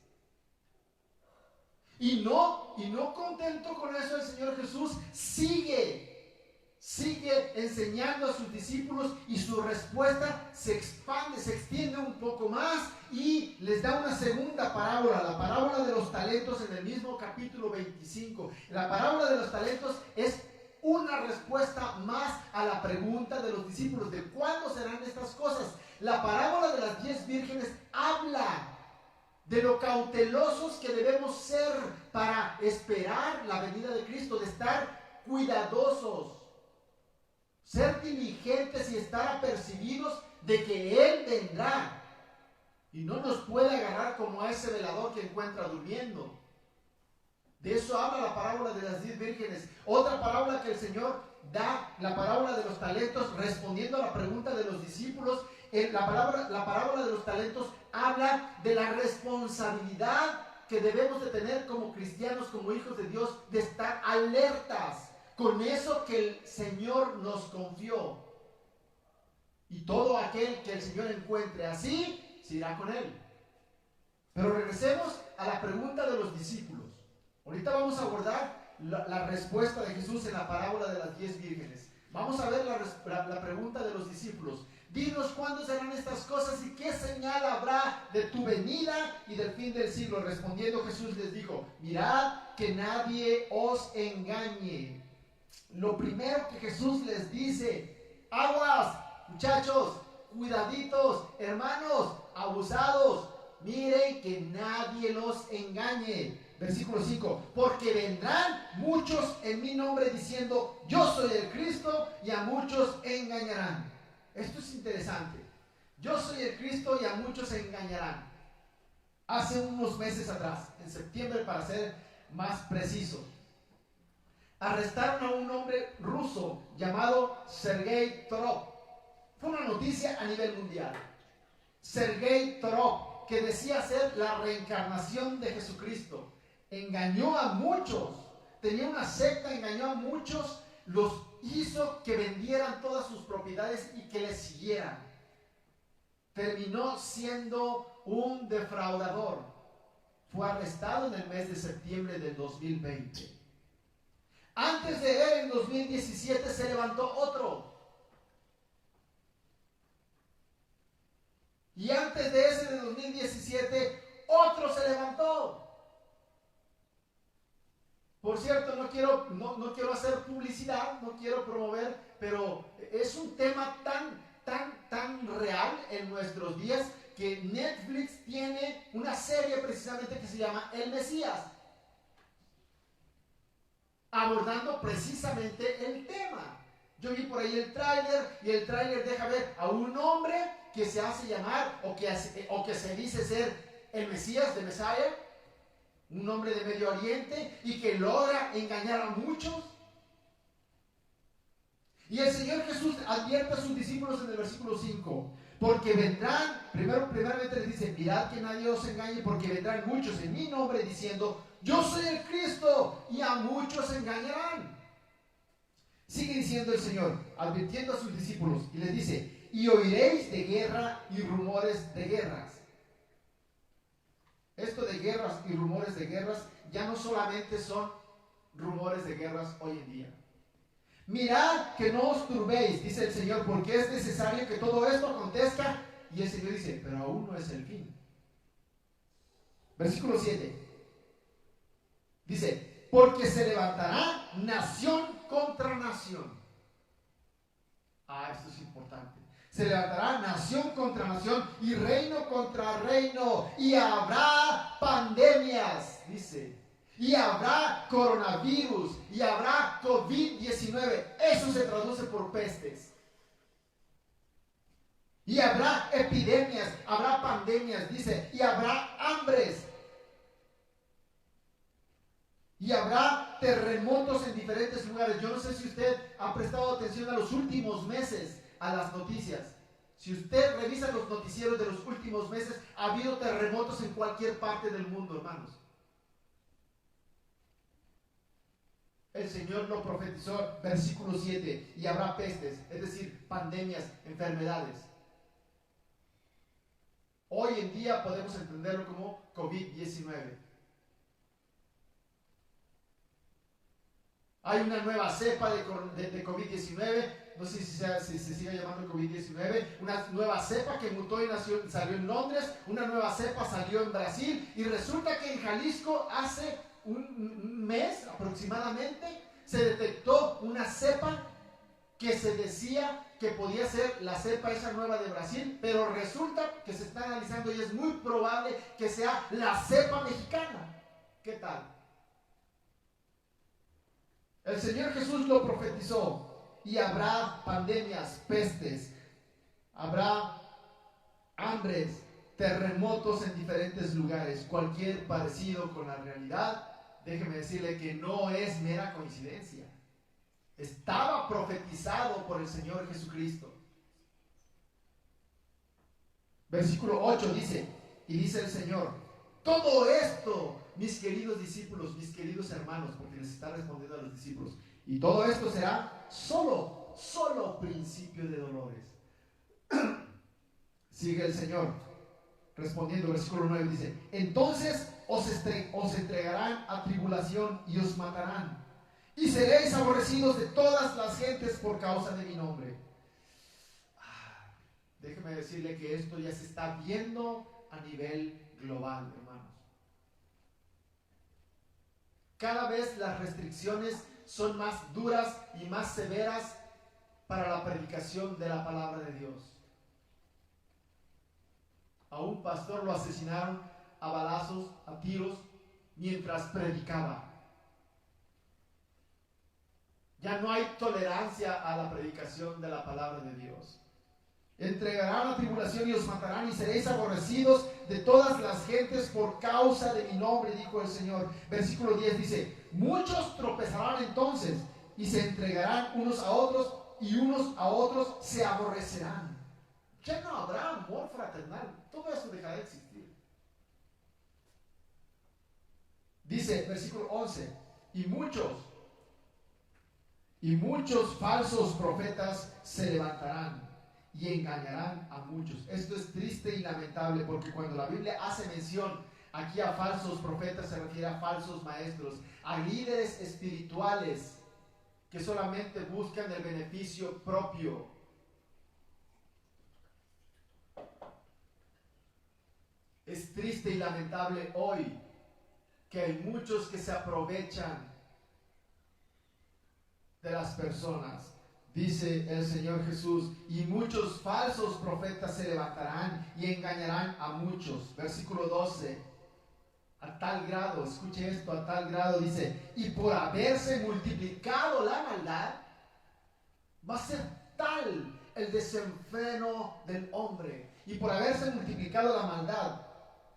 Y no contento con eso, el Señor Jesús sigue sigue enseñando a sus discípulos y su respuesta se expande, se extiende un poco más y les da una segunda parábola, la parábola de los talentos en el mismo capítulo 25. La parábola de los talentos es una respuesta más a la pregunta de los discípulos de cuándo serán estas cosas. La parábola de las 10 vírgenes habla de lo cautelosos que debemos ser para esperar la venida de Cristo, de estar cuidadosos, ser diligentes y estar apercibidos de que Él vendrá y no nos puede agarrar como a ese velador que encuentra durmiendo. De eso habla la parábola de las 10 vírgenes. Otra parábola que el Señor da, la parábola de los talentos, respondiendo a la pregunta de los discípulos. La parábola de los talentos habla de la responsabilidad que debemos de tener como cristianos, como hijos de Dios, de estar alertas con eso que el Señor nos confió. Y todo aquel que el Señor encuentre así, se irá con Él. Pero regresemos a la pregunta de los discípulos. Ahorita vamos a abordar la respuesta de Jesús en la parábola de las 10 vírgenes. Vamos a ver la pregunta de los discípulos. Dinos cuándo serán estas cosas y qué señal habrá de tu venida y del fin del siglo. Respondiendo Jesús les dijo, mirad que nadie os engañe. Lo primero que Jesús les dice, aguas, muchachos, cuidaditos, hermanos, abusados, miren que nadie los engañe. Versículo 5, porque vendrán muchos en mi nombre diciendo, yo soy el Cristo, y a muchos engañarán. Esto es interesante. Yo soy el Cristo y a muchos engañarán. Hace unos meses atrás, en septiembre para ser más preciso, arrestaron a un hombre ruso llamado Sergei Torov. Fue una noticia a nivel mundial. Sergei Torov, que decía ser la reencarnación de Jesucristo, engañó a muchos, tenía una secta, engañó a muchos, los hizo que vendieran todas sus propiedades y que le siguieran. Terminó siendo un defraudador. Fue arrestado en el mes de septiembre del 2020. Antes de él, en 2017, se levantó otro. Y antes de ese, de 2017, otro se levantó. Por cierto, no quiero hacer publicidad, no quiero promover, pero es un tema tan real en nuestros días que Netflix tiene una serie precisamente que se llama El Mesías, abordando precisamente el tema. Yo vi por ahí el tráiler y el tráiler deja ver a un hombre que se hace llamar o que se dice ser el Mesías, de Messiah, un hombre de Medio Oriente y que logra engañar a muchos. Y el Señor Jesús advierte a sus discípulos en el versículo 5, porque vendrán, primeramente les dice, mirad que nadie os engañe, porque vendrán muchos en mi nombre diciendo, yo soy el Cristo, y a muchos engañarán. Sigue diciendo el Señor, advirtiendo a sus discípulos, y les dice, y oiréis de guerra y rumores de guerras. Esto de guerras y rumores de guerras ya no solamente son rumores de guerras hoy en día. Mirad que no os turbéis, dice el Señor, porque es necesario que todo esto acontezca. Y el Señor dice, pero aún no es el fin. Versículo 7. Dice, porque se levantará nación contra nación. Esto es importante. Se levantará nación contra nación y reino contra reino. Y habrá pandemias, dice. Y habrá coronavirus. Y habrá COVID-19. Eso se traduce por pestes. Y habrá epidemias. Habrá pandemias, dice. Y habrá hambres. Y habrá terremotos en diferentes lugares. Yo no sé si usted ha prestado atención a los últimos meses, a las noticias. Si usted revisa los noticieros de los últimos meses, ha habido terremotos en cualquier parte del mundo, hermanos. El Señor lo profetizó, versículo 7, y habrá pestes, es decir, pandemias, enfermedades. Hoy en día podemos entenderlo como COVID-19. Hay una nueva cepa de COVID-19, no sé si se sigue llamando COVID-19, una nueva cepa que mutó y salió en Londres, una nueva cepa salió en Brasil, y resulta que en Jalisco hace un mes aproximadamente se detectó una cepa que se decía que podía ser la cepa esa nueva de Brasil, pero resulta que se está analizando y es muy probable que sea la cepa mexicana. ¿Qué tal? El Señor Jesús lo profetizó, y habrá pandemias, pestes, habrá hambres, terremotos en diferentes lugares. Cualquier parecido con la realidad, déjeme decirle que no es mera coincidencia. Estaba profetizado por el Señor Jesucristo. Versículo 8 dice, y dice el Señor: todo esto, mis queridos discípulos, mis queridos hermanos, porque les está respondiendo a los discípulos, y todo esto será solo principio de dolores. Sigue el Señor respondiendo, versículo 9 dice: entonces os entregarán a tribulación y os matarán, y seréis aborrecidos de todas las gentes por causa de mi nombre. Déjeme decirle que esto ya se está viendo a nivel global, hermanos. Cada vez las restricciones son más duras y más severas para la predicación de la palabra de Dios. A un pastor lo asesinaron a balazos, a tiros, mientras predicaba. Ya no hay tolerancia a la predicación de la palabra de Dios. Entregarán a tribulación y os matarán, y seréis aborrecidos de todas las gentes por causa de mi nombre, dijo el Señor. Versículo 10 dice: muchos tropezarán entonces y se entregarán unos a otros, y unos a otros se aborrecerán. Ya no habrá amor fraternal. Todo eso dejará de existir. Dice, versículo 11: y muchos falsos profetas se levantarán y engañarán a muchos. Esto es triste y lamentable, porque cuando la Biblia hace mención aquí a falsos profetas, se refiere a falsos maestros, a líderes espirituales que solamente buscan el beneficio propio. Es triste y lamentable hoy que hay muchos que se aprovechan de las personas. Dice el Señor Jesús: y muchos falsos profetas se levantarán y engañarán a muchos. Versículo 12: a tal grado, escuche esto, a tal grado dice, y por haberse multiplicado la maldad, va a ser tal el desenfreno del hombre, y por haberse multiplicado la maldad,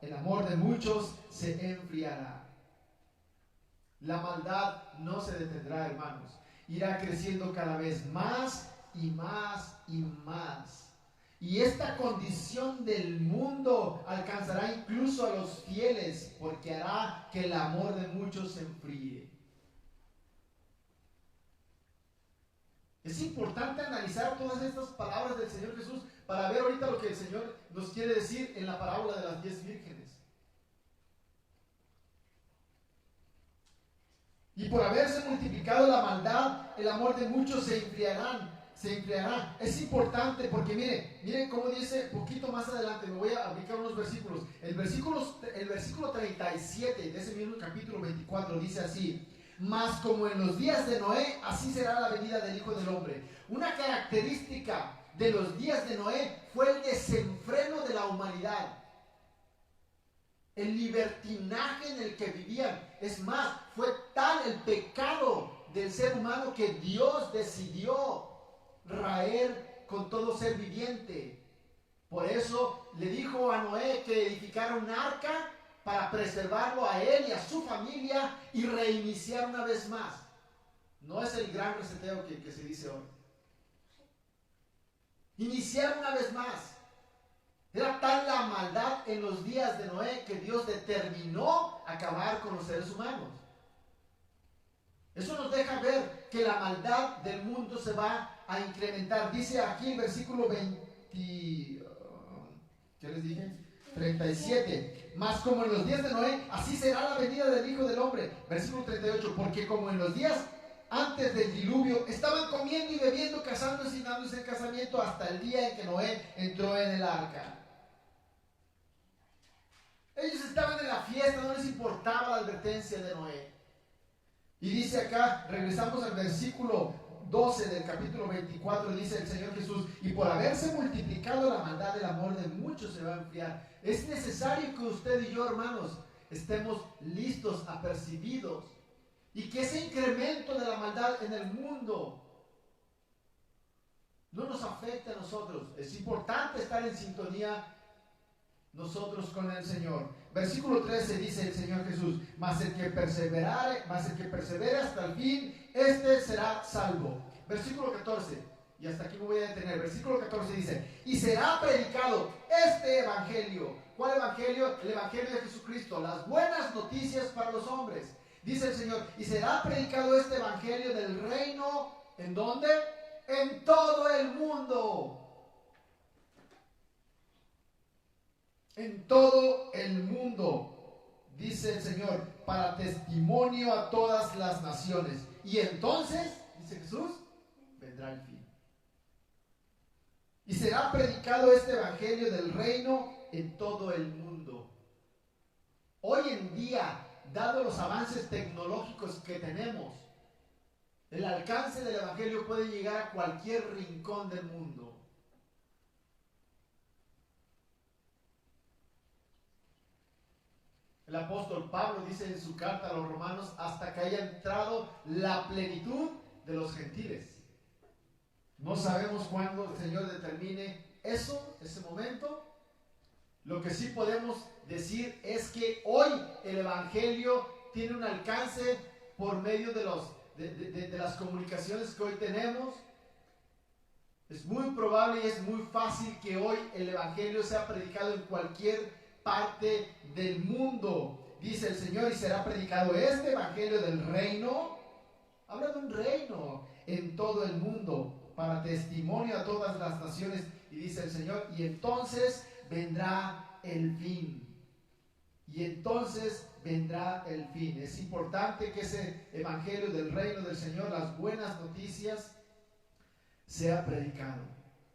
el amor de muchos se enfriará. La maldad no se detendrá, hermanos. Irá creciendo cada vez más y más y más. Y esta condición del mundo alcanzará incluso a los fieles, porque hará que el amor de muchos se enfríe. Es importante analizar todas estas palabras del Señor Jesús para ver ahorita lo que el Señor nos quiere decir en la parábola de las 10 vírgenes. Y por haberse multiplicado la maldad, el amor de muchos se enfriará. Es importante porque miren cómo dice poquito más adelante. Me voy a aplicar unos versículos. El versículo 37 de ese mismo capítulo 24 dice así: mas como en los días de Noé, así será la venida del Hijo del Hombre. Una característica de los días de Noé fue el desenfreno de la humanidad, el libertinaje en el que vivían. Es más, fue tal el pecado del ser humano que Dios decidió raer con todo ser viviente. Por eso le dijo a Noé que edificara un arca para preservarlo a él y a su familia y reiniciar una vez más. No es el gran reseteo que se dice hoy. Iniciar una vez más. Era tal la maldad en los días de Noé que Dios determinó acabar con los seres humanos. Eso nos deja ver que la maldad del mundo se va a incrementar. Dice aquí el versículo 37. Mas como en los días de Noé, así será la venida del Hijo del Hombre. Versículo 38. Porque como en los días antes del diluvio, estaban comiendo y bebiendo, casándose y dándose en casamiento hasta el día en que Noé entró en el arca. Ellos estaban en la fiesta, no les importaba la advertencia de Noé. Y dice acá, regresamos al versículo 12 del capítulo 24, dice el Señor Jesús: y por haberse multiplicado la maldad, el amor de muchos se va a enfriar. Es necesario que usted y yo, hermanos, estemos listos, apercibidos, y que ese incremento de la maldad en el mundo no nos afecte a nosotros. Es importante estar en sintonía nosotros con el Señor. Versículo 13 dice el Señor Jesús: mas el que persevere hasta el fin, este será salvo. Versículo 14, y hasta aquí me voy a detener. Versículo 14 dice: y será predicado este evangelio. ¿Cuál evangelio? El evangelio de Jesucristo, las buenas noticias para los hombres. Dice el Señor: y será predicado este evangelio del reino, ¿en dónde? En todo el mundo. En todo el mundo, dice el Señor, para testimonio a todas las naciones. Y entonces, dice Jesús, vendrá el fin. Y será predicado este evangelio del reino en todo el mundo. Hoy en día, dado los avances tecnológicos que tenemos, el alcance del evangelio puede llegar a cualquier rincón del mundo. El apóstol Pablo dice en su carta a los romanos: hasta que haya entrado la plenitud de los gentiles. No sabemos cuándo el Señor determine eso, ese momento. Lo que sí podemos decir es que hoy el evangelio tiene un alcance por medio de las comunicaciones que hoy tenemos. Es muy probable y es muy fácil que hoy el evangelio sea predicado en cualquier parte del mundo. Dice el Señor: y será predicado este evangelio del reino. Habla de un reino en todo el mundo, para testimonio a todas las naciones. Y dice el Señor: y entonces vendrá el fin. Y entonces vendrá el fin. Es importante que ese evangelio del reino del Señor, las buenas noticias, sea predicado.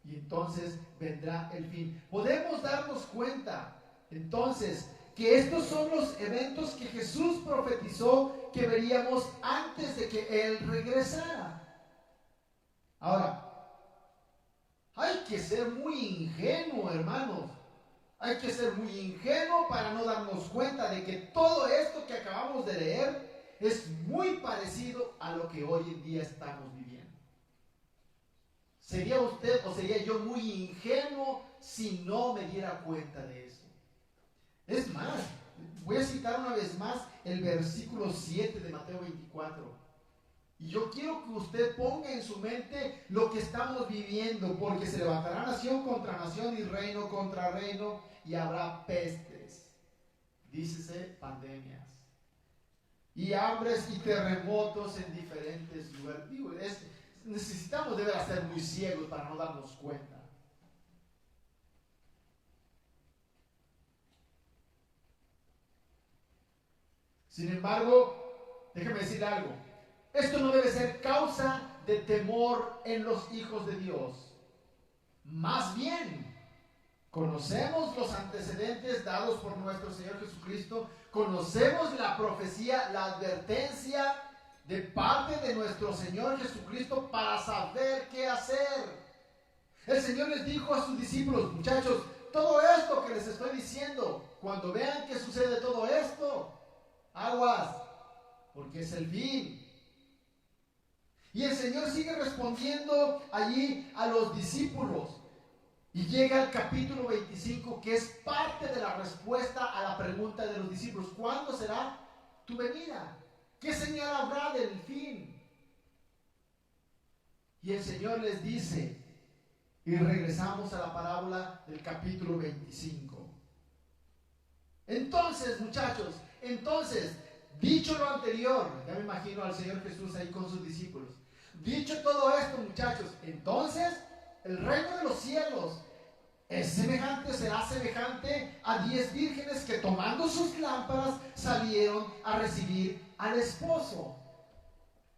Y entonces vendrá el fin. Podemos darnos cuenta entonces que estos son los eventos que Jesús profetizó que veríamos antes de que Él regresara. Ahora, hay que ser muy ingenuo, hermanos. Hay que ser muy ingenuo para no darnos cuenta de que todo esto que acabamos de leer es muy parecido a lo que hoy en día estamos viviendo. ¿Sería usted o sería yo muy ingenuo si no me diera cuenta de eso? Es más, voy a citar una vez más el versículo 7 de Mateo 24. Y yo quiero que usted ponga en su mente lo que estamos viviendo, porque se levantará nación contra nación y reino contra reino, y habrá pestes, dícese pandemias, y hambres y terremotos en diferentes lugares. Digo, necesitamos de veras ser muy ciegos para no darnos cuenta. Sin embargo, déjeme decir algo. Esto no debe ser causa de temor en los hijos de Dios. Más bien, conocemos los antecedentes dados por nuestro Señor Jesucristo. Conocemos la profecía, la advertencia de parte de nuestro Señor Jesucristo para saber qué hacer. El Señor les dijo a sus discípulos: muchachos, todo esto que les estoy diciendo, cuando vean que sucede todo esto, aguas, porque es el fin. Y el Señor sigue respondiendo allí a los discípulos. Y llega al capítulo 25, que es parte de la respuesta a la pregunta de los discípulos: ¿cuándo será tu venida? ¿Qué señal habrá del fin? Y el Señor les dice, y regresamos a la parábola del capítulo 25. Entonces, muchachos, dicho lo anterior, ya me imagino al Señor Jesús ahí con sus discípulos. Dicho todo esto, muchachos, entonces el reino de los cielos será semejante a 10 vírgenes que, tomando sus lámparas, salieron a recibir al esposo.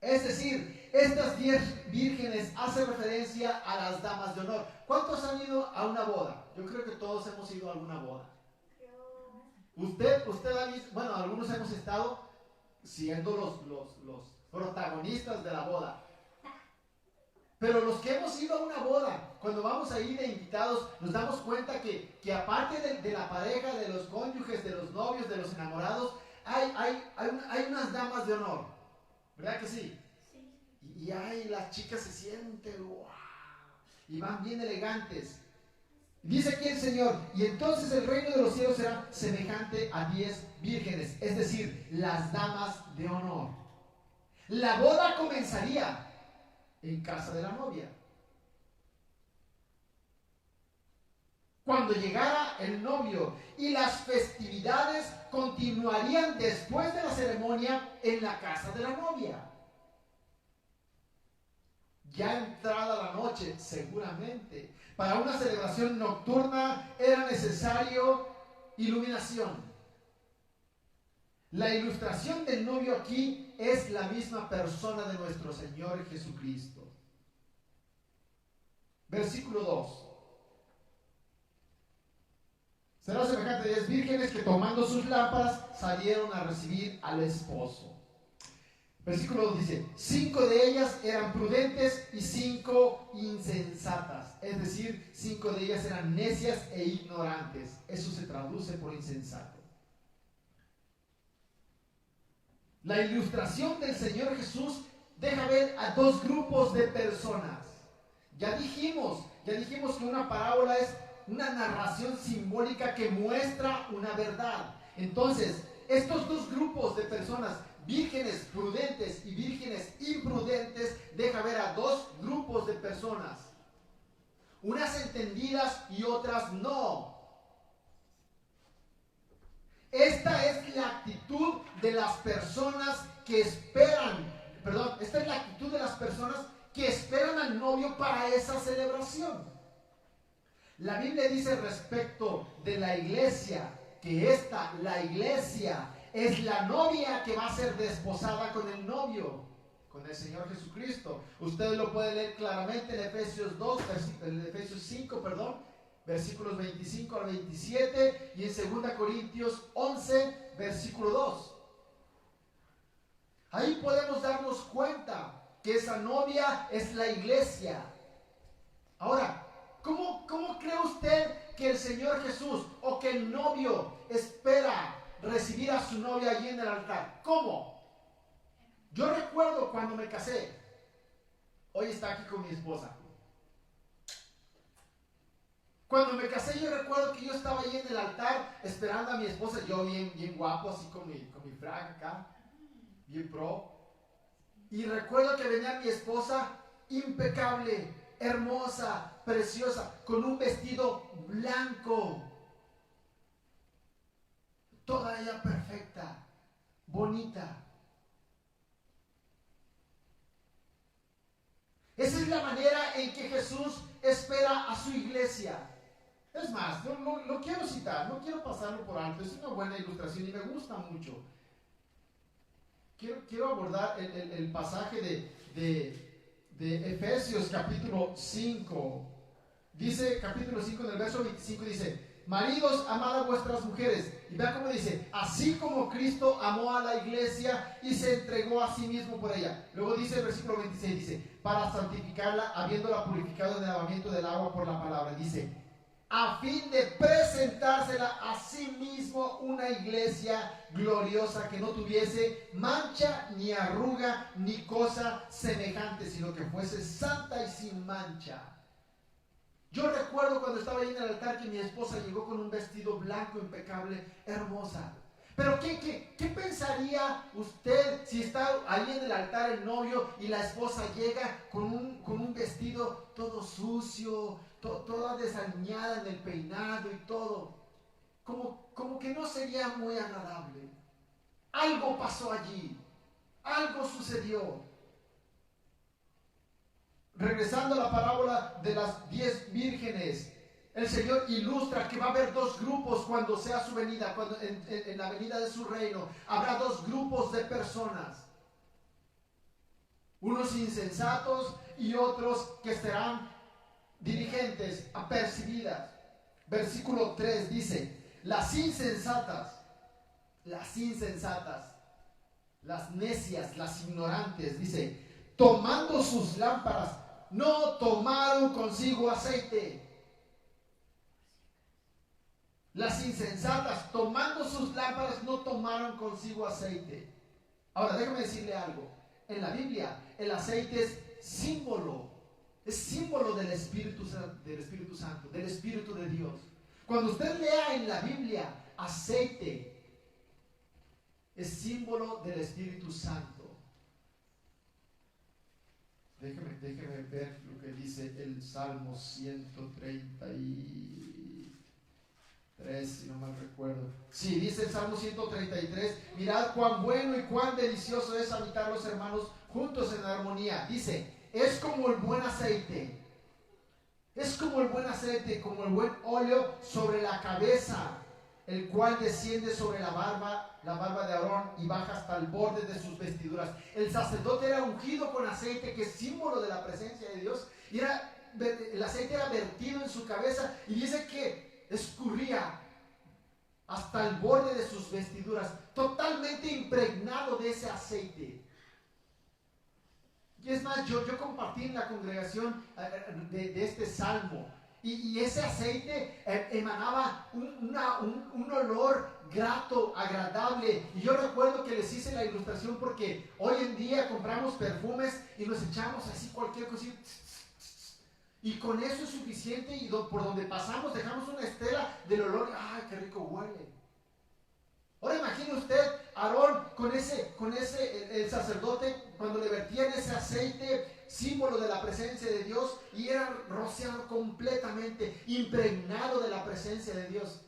Es decir, estas 10 vírgenes hacen referencia a las damas de honor. ¿Cuántos han ido a una boda? Yo creo que todos hemos ido a alguna boda. Usted ha visto, bueno, algunos hemos estado siendo los protagonistas de la boda. Pero los que hemos ido a una boda, cuando vamos ahí de invitados, nos damos cuenta que aparte de la pareja, de los cónyuges, de los novios, de los enamorados, hay unas damas de honor. ¿Verdad que sí? Sí. Y las chicas se sienten, wow, y van bien elegantes. Dice aquí el Señor, y entonces el reino de los cielos será semejante a 10 vírgenes, es decir, las damas de honor. La boda comenzaría en casa de la novia. Cuando llegara el novio, y las festividades continuarían después de la ceremonia en la casa de la novia. Ya entrada la noche, seguramente, para una celebración nocturna era necesario iluminación. La ilustración del novio aquí es la misma persona de nuestro Señor Jesucristo. Versículo 2. Será semejante a 10 vírgenes que tomando sus lámparas salieron a recibir al esposo. Versículo 2 dice, 5 de ellas eran prudentes y 5 insensatas. Es decir, 5 de ellas eran necias e ignorantes. Eso se traduce por insensato. La ilustración del Señor Jesús deja ver a 2 grupos de personas. Ya dijimos que una parábola es una narración simbólica que muestra una verdad. Entonces, estos 2 grupos de personas, vírgenes prudentes y vírgenes imprudentes, deja ver a 2 grupos de personas. Unas entendidas y otras no. Esta es la actitud de las personas que esperan, esta es la actitud de las personas que esperan al novio para esa celebración. La Biblia dice respecto de la iglesia, que la iglesia, es la novia que va a ser desposada con el novio, con el Señor Jesucristo. Usted lo puede leer claramente en Efesios 5, versículos 25 al 27, y en 2 Corintios 11, versículo 2. Ahí podemos darnos cuenta que esa novia es la iglesia. Ahora, ¿cómo cree usted que el Señor Jesús o que el novio espera recibir a su novia allí en el altar? ¿Cómo? Yo recuerdo cuando me casé. Hoy está aquí con mi esposa. Cuando me casé, yo recuerdo que yo estaba ahí en el altar esperando a mi esposa, yo bien guapo, así con mi frac acá, bien pro. Y recuerdo que venía mi esposa impecable, hermosa, preciosa, con un vestido blanco. Toda ella perfecta, bonita. Esa es la manera en que Jesús espera a su iglesia. Es más, lo quiero citar, no quiero pasarlo por alto, es una buena ilustración y me gusta mucho. Quiero abordar el pasaje de Efesios capítulo 5. Dice, capítulo 5, en el verso 25 dice, maridos, amad a vuestras mujeres. Y vean cómo dice, así como Cristo amó a la iglesia y se entregó a sí mismo por ella. Luego dice el versículo 26, dice, para santificarla, habiéndola purificado en el lavamiento del agua por la palabra. Dice, a fin de presentársela a sí mismo una iglesia gloriosa que no tuviese mancha, ni arruga, ni cosa semejante, sino que fuese santa y sin mancha. Yo recuerdo cuando estaba ahí en el altar que mi esposa llegó con un vestido blanco, impecable, hermosa. Pero ¿qué pensaría usted si está ahí en el altar el novio y la esposa llega con un vestido todo sucio, toda desaliñada en el peinado y todo? Como que no sería muy agradable. Algo pasó allí, algo sucedió. Regresando a la parábola de las 10 vírgenes, el Señor ilustra que va a haber 2 grupos cuando sea su venida, cuando en la venida de su reino. Habrá 2 grupos de personas. Unos insensatos y otros que serán diligentes, apercibidas. Versículo 3 dice, las insensatas, las necias, las ignorantes, dice, tomando sus lámparas, no tomaron consigo aceite. Las insensatas, tomando sus lámparas, no tomaron consigo aceite. Ahora, déjame decirle algo. En la Biblia, el aceite es símbolo del Espíritu Santo, del Espíritu de Dios. Cuando usted lea en la Biblia, aceite es símbolo del Espíritu Santo. Déjeme ver lo que dice el Salmo 133, si no mal recuerdo. Sí, dice el Salmo 133, mirad cuán bueno y cuán delicioso es habitar los hermanos juntos en armonía. Dice, es como el buen aceite, como el buen óleo sobre la cabeza, el cual desciende sobre la barba de Aarón y baja hasta el borde de sus vestiduras. El sacerdote era ungido con aceite, que es símbolo de la presencia de Dios, y el aceite era vertido en su cabeza, y dice que escurría hasta el borde de sus vestiduras, totalmente impregnado de ese aceite. Y es más, yo compartí en la congregación de este salmo, y ese aceite emanaba un olor grato, agradable. Y yo recuerdo que les hice la ilustración porque hoy en día compramos perfumes y nos echamos así cualquier cosita, y con eso es suficiente, y por donde pasamos dejamos una estela del olor. ¡Ay, qué rico huele! Ahora imagine usted Aarón el sacerdote, cuando le vertían ese aceite, símbolo de la presencia de Dios, y era rociado completamente, impregnado de la presencia de Dios.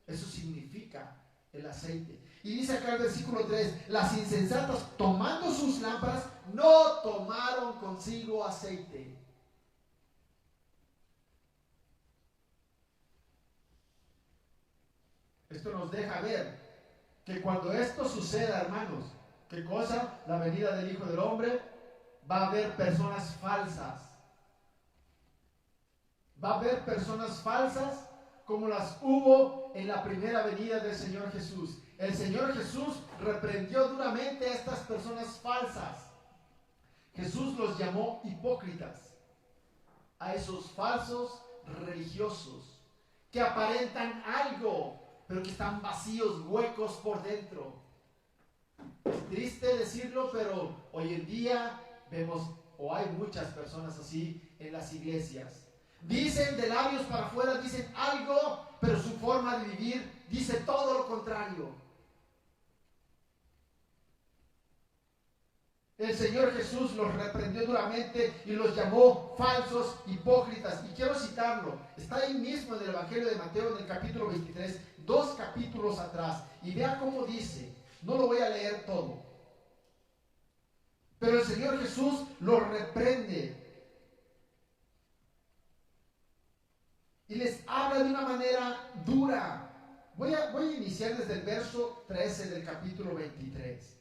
Eso significa el aceite. Y dice acá el versículo 3, las insensatas, tomando sus lámparas, no tomaron consigo aceite. Esto nos deja ver que cuando esto suceda, hermanos, ¿qué cosa? La venida del Hijo del Hombre, va a haber personas falsas. Va a haber personas falsas como las hubo en la primera venida del Señor Jesús. El Señor Jesús reprendió duramente a estas personas falsas. Jesús los llamó hipócritas, a esos falsos religiosos que aparentan algo, pero que están vacíos, huecos por dentro. Es triste decirlo, pero hoy en día vemos, o hay muchas personas así en las iglesias. Dicen de labios para afuera, dicen algo, pero su forma de vivir dice todo lo contrario. El Señor Jesús los reprendió duramente y los llamó falsos, hipócritas. Y quiero citarlo, está ahí mismo en el Evangelio de Mateo, en el capítulo 23, 2 capítulos atrás. Y vea cómo dice, no lo voy a leer todo, pero el Señor Jesús los reprende y les habla de una manera dura. Voy a iniciar desde el verso 13 del capítulo 23.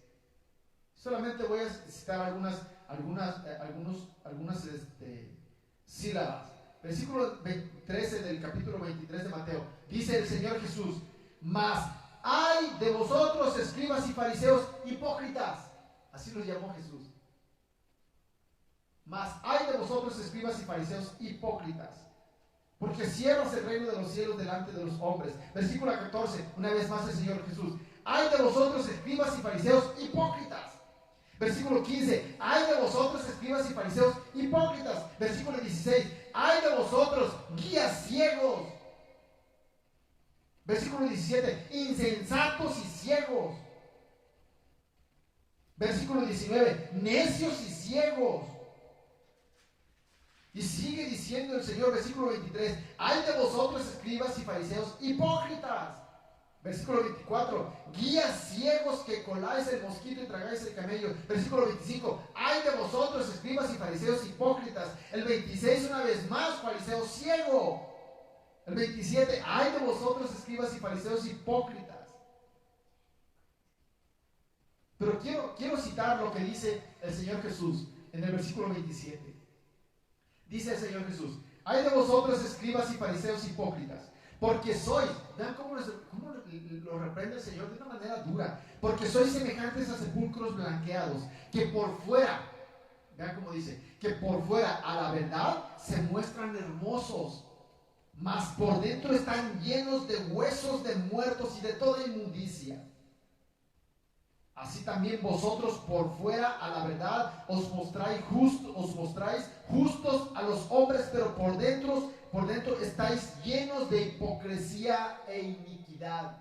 Solamente voy a citar algunas sílabas. Versículo 13 del capítulo 23 de Mateo. Dice el Señor Jesús: mas ay de vosotros, escribas y fariseos hipócritas. Así los llamó Jesús. Mas ay de vosotros, escribas y fariseos hipócritas, porque cierras el reino de los cielos delante de los hombres. Versículo 14, una vez más el Señor Jesús: ay de vosotros, escribas y fariseos hipócritas. Versículo 15, ay de vosotros, escribas y fariseos hipócritas. Versículo 16, ay de vosotros, guías ciegos. Versículo 17, insensatos y ciegos. Versículo 19, necios y ciegos. Y sigue diciendo el Señor, versículo 23, ay de vosotros, escribas y fariseos hipócritas. Versículo 24, guías ciegos que coláis el mosquito y tragáis el camello. Versículo 25, ay de vosotros, escribas y fariseos hipócritas. El 26, una vez más, fariseo ciego. El 27, ay de vosotros, escribas y fariseos hipócritas. Pero quiero citar lo que dice el Señor Jesús en el versículo 27. Dice el Señor Jesús: hay de vosotros, escribas y fariseos hipócritas, porque sois, vean cómo lo reprende el Señor de una manera dura, porque sois semejantes a sepulcros blanqueados, que por fuera, vean cómo dice, que por fuera a la verdad se muestran hermosos, mas por dentro están llenos de huesos de muertos y de toda inmundicia. Así también vosotros por fuera a la verdad os mostráis justos a los hombres, pero por dentro estáis llenos de hipocresía e iniquidad.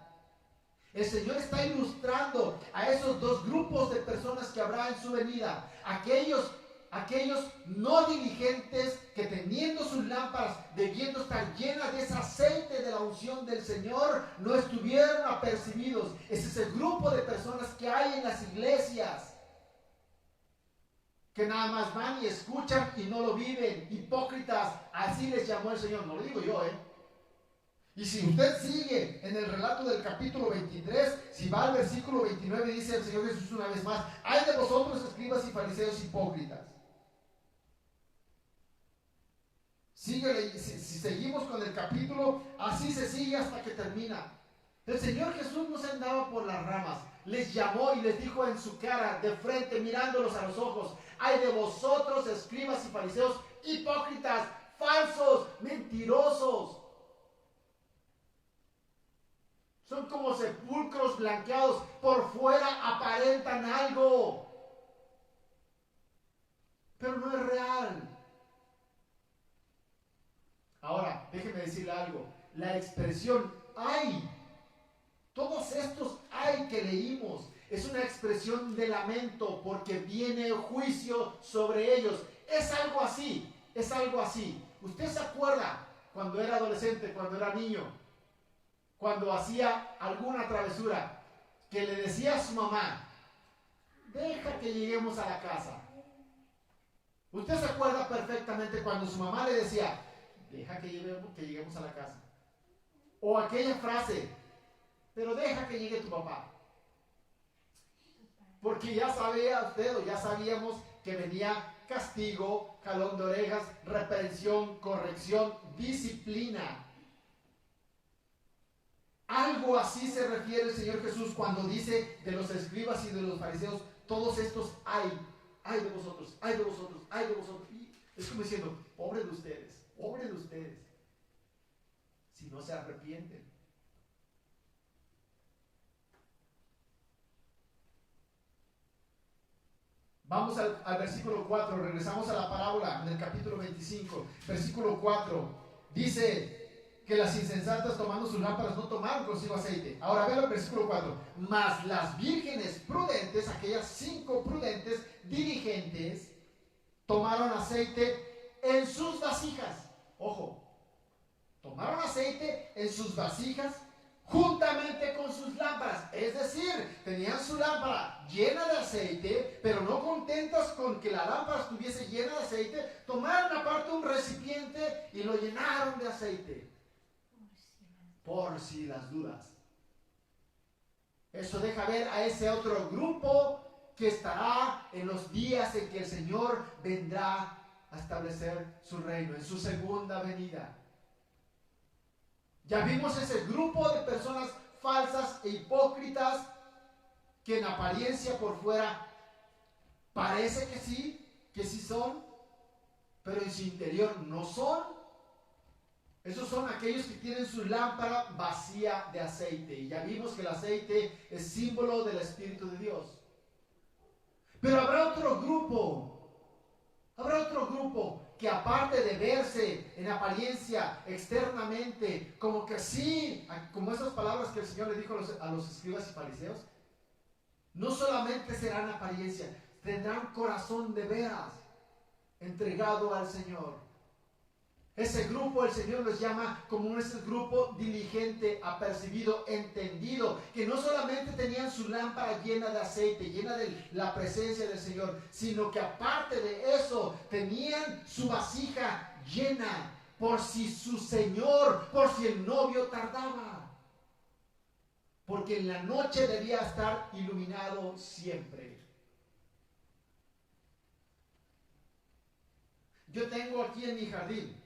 El Señor está ilustrando a esos dos grupos de personas que habrá en su venida. Aquellos no diligentes que teniendo sus lámparas, debiendo estar llenas de ese aceite de la unción del Señor, no estuvieron apercibidos. Ese es el grupo de personas que hay en las iglesias, que nada más van y escuchan y no lo viven. Hipócritas, así les llamó el Señor. No lo digo yo, Y si usted sigue en el relato del capítulo 23, si va al versículo 29, dice el Señor Jesús una vez más: ay de vosotros, escribas y fariseos hipócritas. Si seguimos con el capítulo, así se sigue hasta que termina. El Señor Jesús no se andaba por las ramas. Les llamó y les dijo en su cara, de frente, mirándolos a los ojos: ay de vosotros, escribas y fariseos hipócritas, falsos, mentirosos. Son como sepulcros blanqueados, por fuera aparentan algo, pero no es real. Ahora, déjeme decirle algo. La expresión "ay", todos estos "ay" que leímos, es una expresión de lamento, porque viene juicio sobre ellos. Es algo así, es algo así. ¿Usted se acuerda cuando era adolescente, cuando era niño, cuando hacía alguna travesura, que le decía a su mamá: deja que lleguemos a la casa? Usted se acuerda perfectamente cuando su mamá le decía: deja que lleguemos a la casa. O aquella frase: pero deja que llegue tu papá. Porque ya sabía usted, o ya sabíamos, que venía castigo, jalón de orejas, reprensión, corrección, disciplina. Algo así se refiere el Señor Jesús cuando dice de los escribas y de los fariseos: todos estos "ay de vosotros, ay de vosotros, ay de vosotros". Y es como diciendo: pobre de ustedes, si no se arrepienten. Vamos al versículo 4, regresamos a la parábola en el capítulo 25, versículo 4, dice que las insensatas, tomando sus lámparas, no tomaron consigo aceite. Ahora vean el versículo 4: mas las vírgenes prudentes, aquellas 5 prudentes, diligentes, tomaron aceite en sus vasijas. Ojo, tomaron aceite en sus vasijas juntamente con sus lámparas. Es decir, tenían su lámpara llena de aceite, pero no contentas con que la lámpara estuviese llena de aceite, tomaron aparte un recipiente y lo llenaron de aceite, por si las dudas. Eso deja ver a ese otro grupo que estará en los días en que el Señor vendrá a establecer su reino, en su segunda venida. Ya vimos ese grupo de personas falsas e hipócritas, que en apariencia por fuera parece que sí son, pero en su interior no son. Esos son aquellos que tienen su lámpara vacía de aceite. Y ya vimos que el aceite es símbolo del Espíritu de Dios. Pero habrá otro grupo que, aparte de verse en apariencia externamente como que sí, como esas palabras que el Señor le dijo a los escribas y fariseos, no solamente serán apariencia, tendrán corazón de veras entregado al Señor. Ese grupo el Señor los llama como ese grupo diligente, apercibido, entendido, que no solamente tenían su lámpara llena de aceite, llena de la presencia del Señor, sino que aparte de eso tenían su vasija llena por si su Señor, por si el novio tardaba. Porque en la noche debía estar iluminado siempre. yo tengo aquí en mi jardín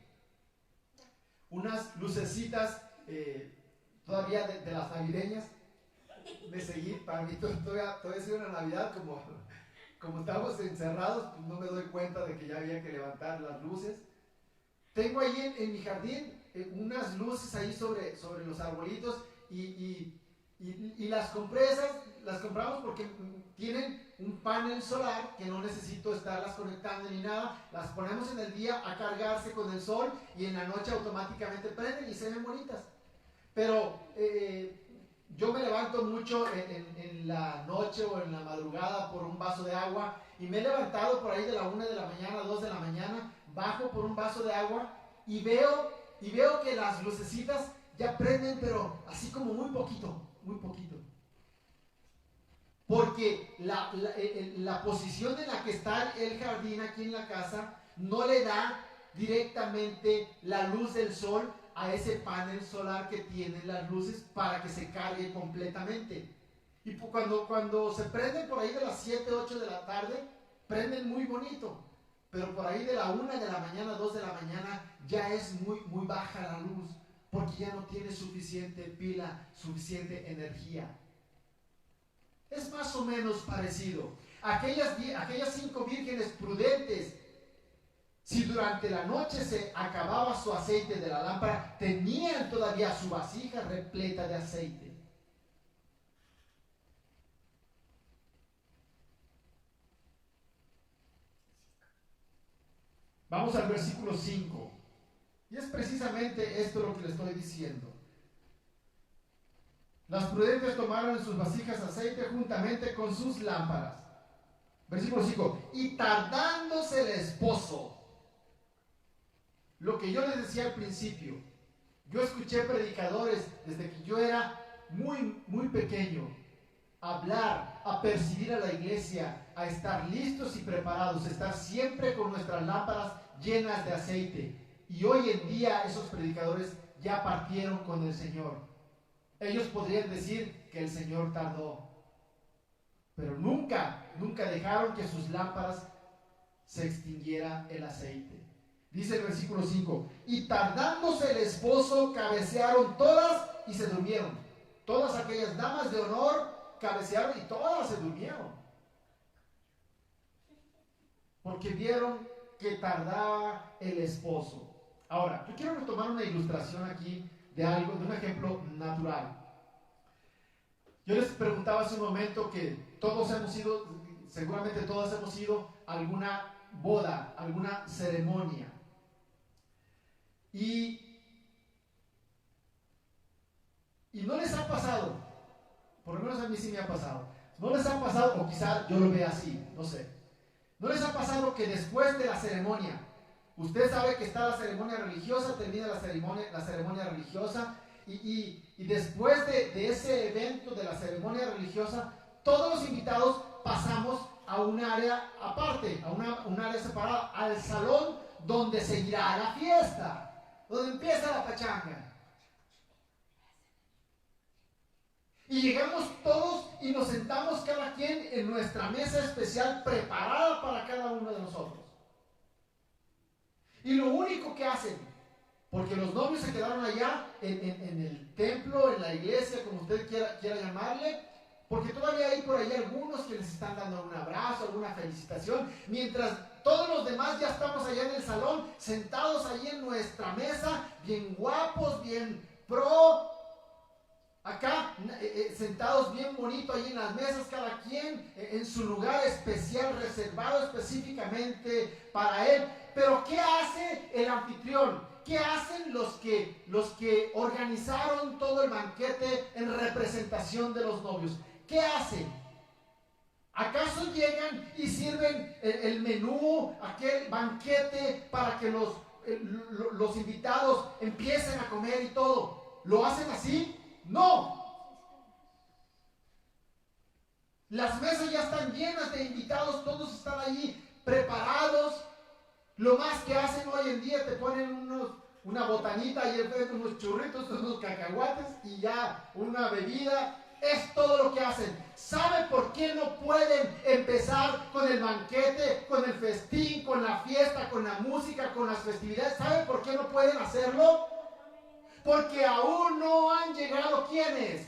unas lucecitas todavía de las navideñas, de seguir. Para mí todavía sigue una Navidad, como estamos encerrados, pues no me doy cuenta de que ya había que levantar las luces. Tengo ahí en mi jardín unas luces ahí sobre los arbolitos y las las compramos porque tienen un panel solar que no necesito estarlas conectando ni nada. Las ponemos en el día a cargarse con el sol y en la noche automáticamente prenden y se ven bonitas. Pero yo me levanto mucho en la noche o en la madrugada por un vaso de agua, y me he levantado por ahí de la 1 de la mañana, 2 de la mañana, bajo por un vaso de agua y veo que las lucecitas ya prenden, pero así como muy poquito. Porque la posición en la que está el jardín aquí en la casa no le da directamente la luz del sol a ese panel solar que tienen las luces para que se cargue completamente. Y cuando se prenden por ahí de las 7, 8 de la tarde, prenden muy bonito. Pero por ahí de la 1 de la mañana, 2 de la mañana, ya es muy, muy baja la luz, porque ya no tiene suficiente pila, suficiente energía. Es más o menos parecido. Aquellas 5 vírgenes prudentes, si durante la noche se acababa su aceite de la lámpara, tenían todavía su vasija repleta de aceite. Vamos al versículo 5. Y es precisamente esto lo que le estoy diciendo. Las prudentes tomaron en sus vasijas aceite juntamente con sus lámparas. Versículo 5. Y tardándose el esposo. Lo que yo les decía al principio. Yo escuché predicadores desde que yo era muy, muy pequeño hablar, a percibir a la iglesia, a estar listos y preparados, a estar siempre con nuestras lámparas llenas de aceite. Y hoy en día esos predicadores ya partieron con el Señor. Ellos podrían decir que el Señor tardó, pero nunca dejaron que sus lámparas se extinguiera el aceite. Dice el versículo 5, y tardándose el esposo, cabecearon todas y se durmieron. Todas aquellas damas de honor cabecearon y todas se durmieron, porque vieron que tardaba el esposo. Ahora, yo quiero retomar una ilustración aquí de un ejemplo natural. Yo les preguntaba hace un momento que seguramente todos hemos ido a alguna boda, alguna ceremonia. Y no les ha pasado, por lo menos a mí sí me ha pasado, no les ha pasado, o quizá yo lo vea así, no sé, no les ha pasado que después de la ceremonia, usted sabe que está la ceremonia religiosa, termina la ceremonia religiosa, y después de ese evento de la ceremonia religiosa, todos los invitados pasamos a un área aparte, a un área separada, al salón donde seguirá la fiesta, donde empieza la pachanga. Y llegamos todos y nos sentamos cada quien en nuestra mesa especial preparada para cada uno de nosotros. Y lo único que hacen, porque los novios se quedaron allá en el templo, en la iglesia, como usted quiera llamarle, porque todavía hay por ahí algunos que les están dando un abrazo, alguna felicitación, mientras todos los demás ya estamos allá en el salón, sentados ahí en nuestra mesa, bien guapos, bien pro, acá sentados bien bonito ahí en las mesas, cada quien en su lugar especial, reservado específicamente para él. Pero ¿qué hace el anfitrión? ¿Qué hacen los que organizaron todo el banquete en representación de los novios? ¿Qué hacen? ¿Acaso llegan y sirven el menú, aquel banquete para que los invitados empiecen a comer y todo? ¿Lo hacen así? No. Las mesas ya están llenas de invitados, todos están allí preparados. Lo más que hacen hoy en día, te ponen una botanita y enfrente unos churritos, unos cacahuates y ya una bebida Es todo lo que hacen. ¿Sabe por qué no pueden empezar con el banquete, con el festín, con la fiesta, con la música, con las festividades? ¿Sabe por qué no pueden hacerlo? Porque aún no han llegado, ¿quiénes?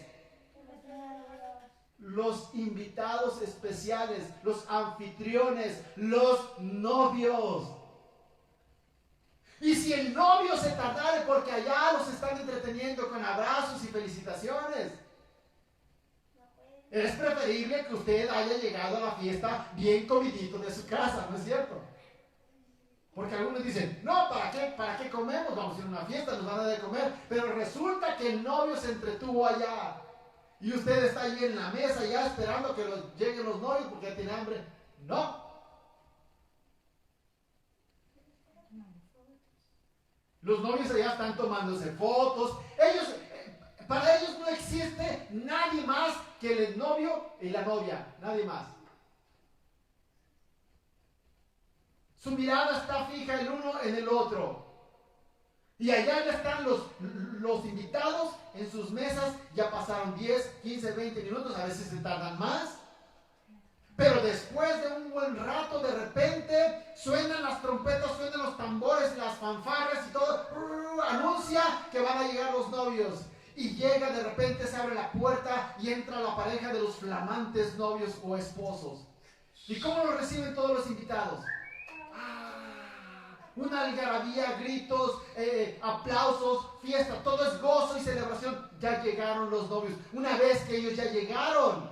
Los invitados especiales, los anfitriones, los novios. Y si el novio se tardare porque allá los están entreteniendo con abrazos y felicitaciones, es preferible que usted haya llegado a la fiesta bien comidito de su casa, ¿no es cierto? Porque algunos dicen, no, ¿para qué comemos? Vamos a ir a una fiesta, nos van a dar de comer. Pero resulta que el novio se entretuvo allá. Y usted está allí en la mesa ya esperando que lleguen los novios porque ya tiene hambre. No. Los novios allá están tomándose fotos. Para ellos no existe nadie más que el novio y la novia. Nadie más. Su mirada está fija el uno en el otro. Y allá ya están los invitados en sus mesas. Ya pasaron 10, 15, 20 minutos. A veces se tardan más. Pero después de un buen rato, de repente, suenan las trompetas, suenan los tambores, las fanfarras y todo. Anuncia que van a llegar los novios. Y llega, de repente se abre la puerta y entra la pareja de los flamantes novios o esposos. ¿Y cómo lo reciben todos los invitados? Una algarabía, gritos, aplausos, fiesta, todo es gozo y celebración. Ya llegaron los novios. Una vez que ellos ya llegaron,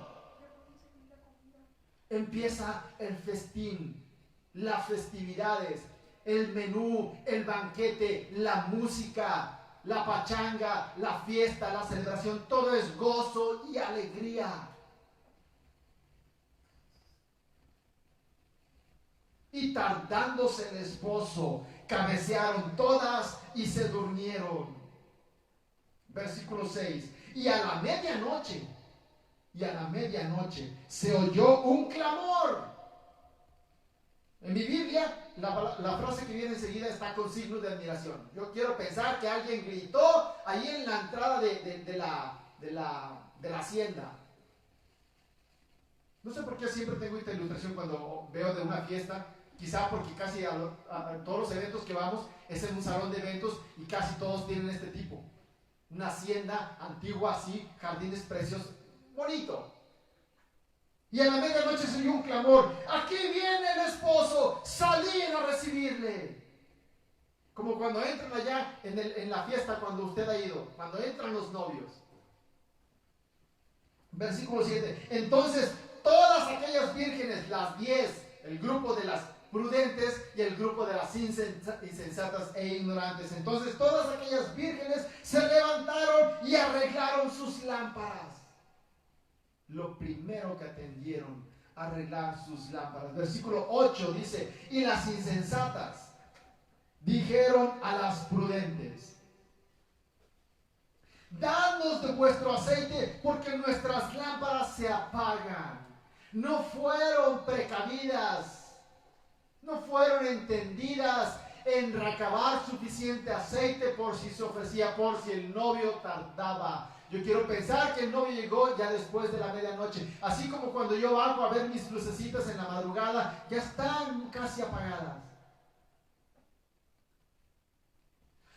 empieza el festín, las festividades, el menú, el banquete, la música, la pachanga, la fiesta, la celebración. Todo es gozo y alegría. Y tardándose el esposo, cabecearon todas y se durmieron. Versículo 6. Y a la medianoche se oyó un clamor. En mi Biblia, la frase que viene enseguida está con signos de admiración. Yo quiero pensar que alguien gritó ahí en la entrada de la hacienda. No sé por qué siempre tengo esta ilustración cuando veo de una fiesta. Quizá porque casi a todos los eventos que vamos es en un salón de eventos y casi todos tienen este tipo. Una hacienda antigua así, jardines preciosos, bonito. Y a la medianoche se oyó un clamor: aquí viene el esposo, salid a recibirle. Como cuando entran allá en la fiesta, cuando usted ha ido, cuando entran los novios. Versículo 7. Entonces todas aquellas vírgenes, las 10, el grupo de las prudentes y el grupo de las insensatas e ignorantes. Entonces todas aquellas vírgenes se levantaron y arreglaron sus lámparas. Lo primero que atendieron, arreglar sus lámparas. Versículo 8 dice: y las insensatas dijeron a las prudentes: dadnos de vuestro aceite, porque nuestras lámparas se apagan. No fueron precavidas, no fueron entendidas en recabar suficiente aceite por si se ofrecía, por si el novio tardaba. Yo quiero pensar que el novio llegó ya después de la medianoche. Así como cuando yo bajo a ver mis lucecitas en la madrugada, ya están casi apagadas.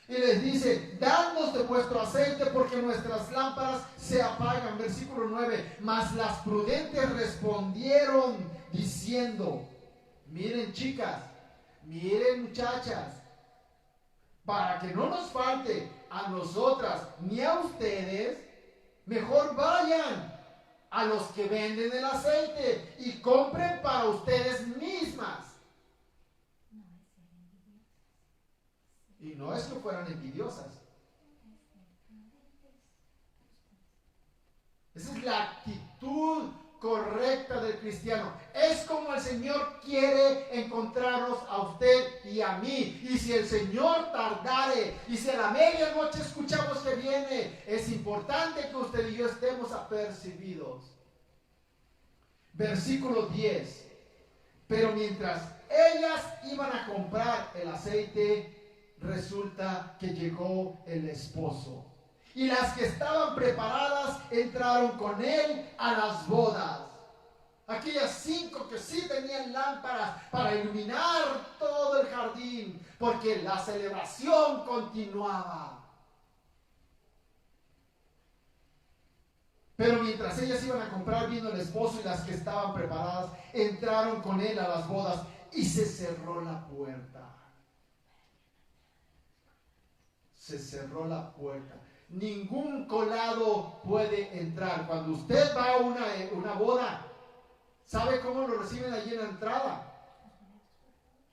Y les dice: dadnos de vuestro aceite, porque nuestras lámparas se apagan. Versículo 9. Mas las prudentes respondieron diciendo: miren, chicas, miren, muchachas, para que no nos falte a nosotras ni a ustedes, mejor vayan a los que venden el aceite y compren para ustedes mismas. Y no es que fueran envidiosas. Esa es la actitud correcta del cristiano. Es como el Señor quiere encontrarnos a usted y a mí. Y si el Señor tardare, y si a la medianoche escuchamos que viene, es importante que usted y yo estemos apercibidos. Versículo 10. Pero mientras ellas iban a comprar el aceite, resulta que llegó el esposo. Y las que estaban preparadas entraron con él a las bodas. Aquellas 5 que sí tenían lámparas para iluminar todo el jardín, porque la celebración continuaba. Pero mientras ellas iban a comprar vino el esposo y las que estaban preparadas entraron con él a las bodas y se cerró la puerta. Se cerró la puerta. Ningún colado puede entrar. Cuando usted va a una boda, ¿sabe cómo lo reciben allí en la entrada?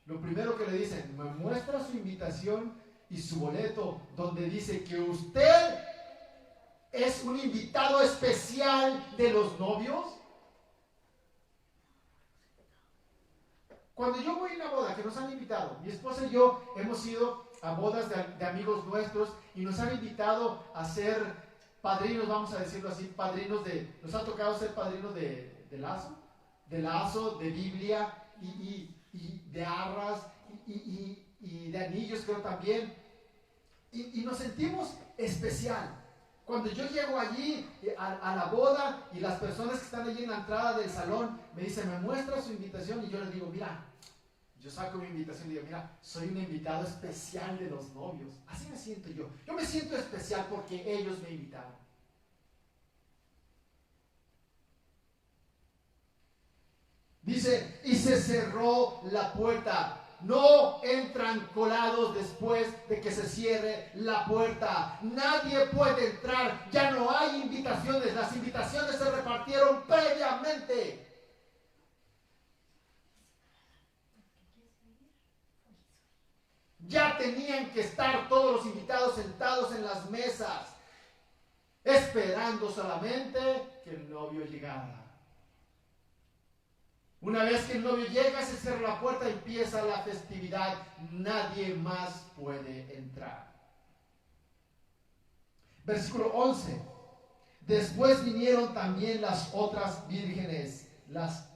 Lo primero que le dicen, me muestra su invitación y su boleto, donde dice que usted es un invitado especial de los novios. Cuando yo voy a una boda que nos han invitado, mi esposa y yo hemos ido a bodas de amigos nuestros y nos han invitado a ser padrinos, vamos a decirlo así, nos ha tocado ser padrinos de lazo, de Biblia y de arras y de anillos, creo también. Y nos sentimos especial. Cuando yo llego allí a la boda y las personas que están allí en la entrada del salón me dicen, me muestra su invitación, y yo les digo, mira, yo saco mi invitación y digo, mira, soy un invitado especial de los novios. Así me siento yo. Yo me siento especial porque ellos me invitaron. Dice, y se cerró la puerta. No entran colados después de que se cierre la puerta. Nadie puede entrar. Ya no hay invitaciones. Las invitaciones se repartieron previamente. Ya tenían que estar todos los invitados sentados en las mesas, esperando solamente que el novio llegara. Una vez que el novio llega, se cierra la puerta, empieza la festividad. Nadie más puede entrar. Versículo 11. Después vinieron también las otras vírgenes, las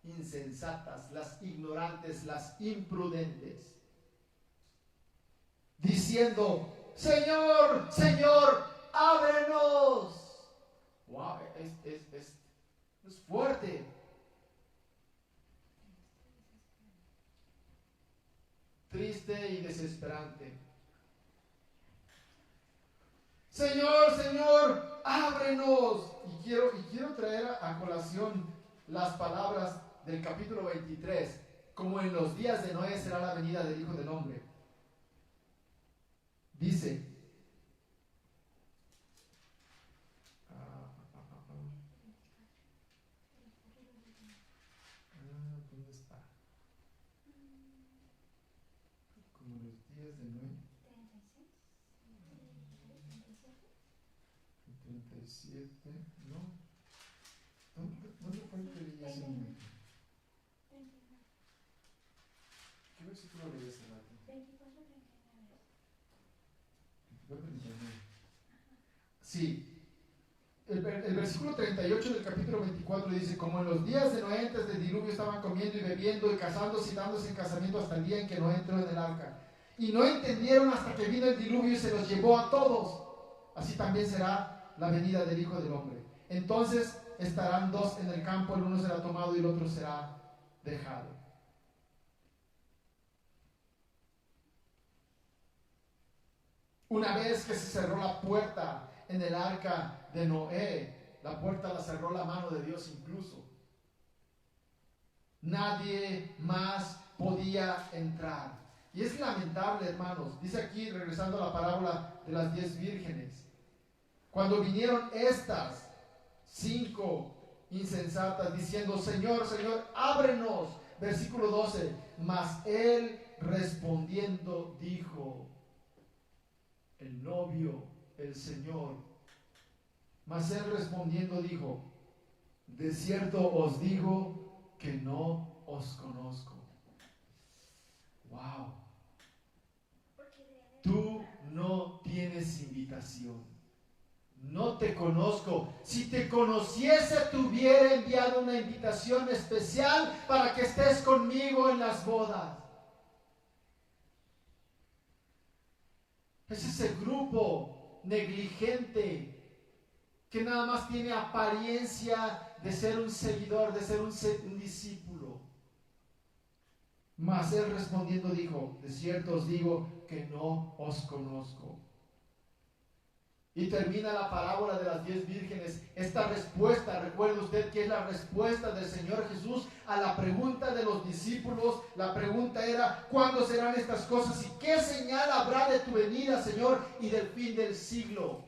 insensatas, las ignorantes, las imprudentes, diciendo, Señor, Señor, ábrenos. Wow, es fuerte. Triste y desesperante. Señor, Señor, ábrenos. Y quiero traer a colación las palabras del capítulo 23. Como en los días de Noé será la venida del Hijo del Hombre. Dice, ¿dónde está? Como los días de Noé. 37, ¿no? ¿Dónde fue el que leí ese momento? ¿Qué versículo leí ese rato? 24, 39. Sí. El versículo 38 del capítulo 24 dice, como en los días de Noé antes del diluvio estaban comiendo y bebiendo y casándose y dándose en casamiento hasta el día en que Noé entró en el arca. Y no entendieron hasta que vino el diluvio y se los llevó a todos. Así también será la venida del Hijo del Hombre. Entonces estarán dos en el campo, el uno será tomado y el otro será dejado. Una vez que se cerró la puerta en el arca de Noé, la puerta la cerró la mano de Dios incluso. Nadie más podía entrar. Y es lamentable, hermanos. Dice aquí, regresando a la parábola de las 10 vírgenes. Cuando vinieron estas 5 insensatas diciendo, Señor, Señor, ábrenos. Versículo 12. Mas él respondiendo dijo, el novio, el Señor. Mas él respondiendo dijo, de cierto os digo que no os conozco. Wow. Tú no tienes invitación. No te conozco. Si te conociese, te hubiera enviado una invitación especial para que estés conmigo en las bodas. Es ese grupo negligente, que nada más tiene apariencia de ser un seguidor, de ser un discípulo. Mas él respondiendo dijo: de cierto os digo que no os conozco. Y termina la parábola de las 10 vírgenes. Esta respuesta, recuerde usted que es la respuesta del Señor Jesús a la pregunta de los discípulos. La pregunta era: ¿cuándo serán estas cosas? ¿Y qué señal habrá de tu venida, Señor, y del fin del siglo?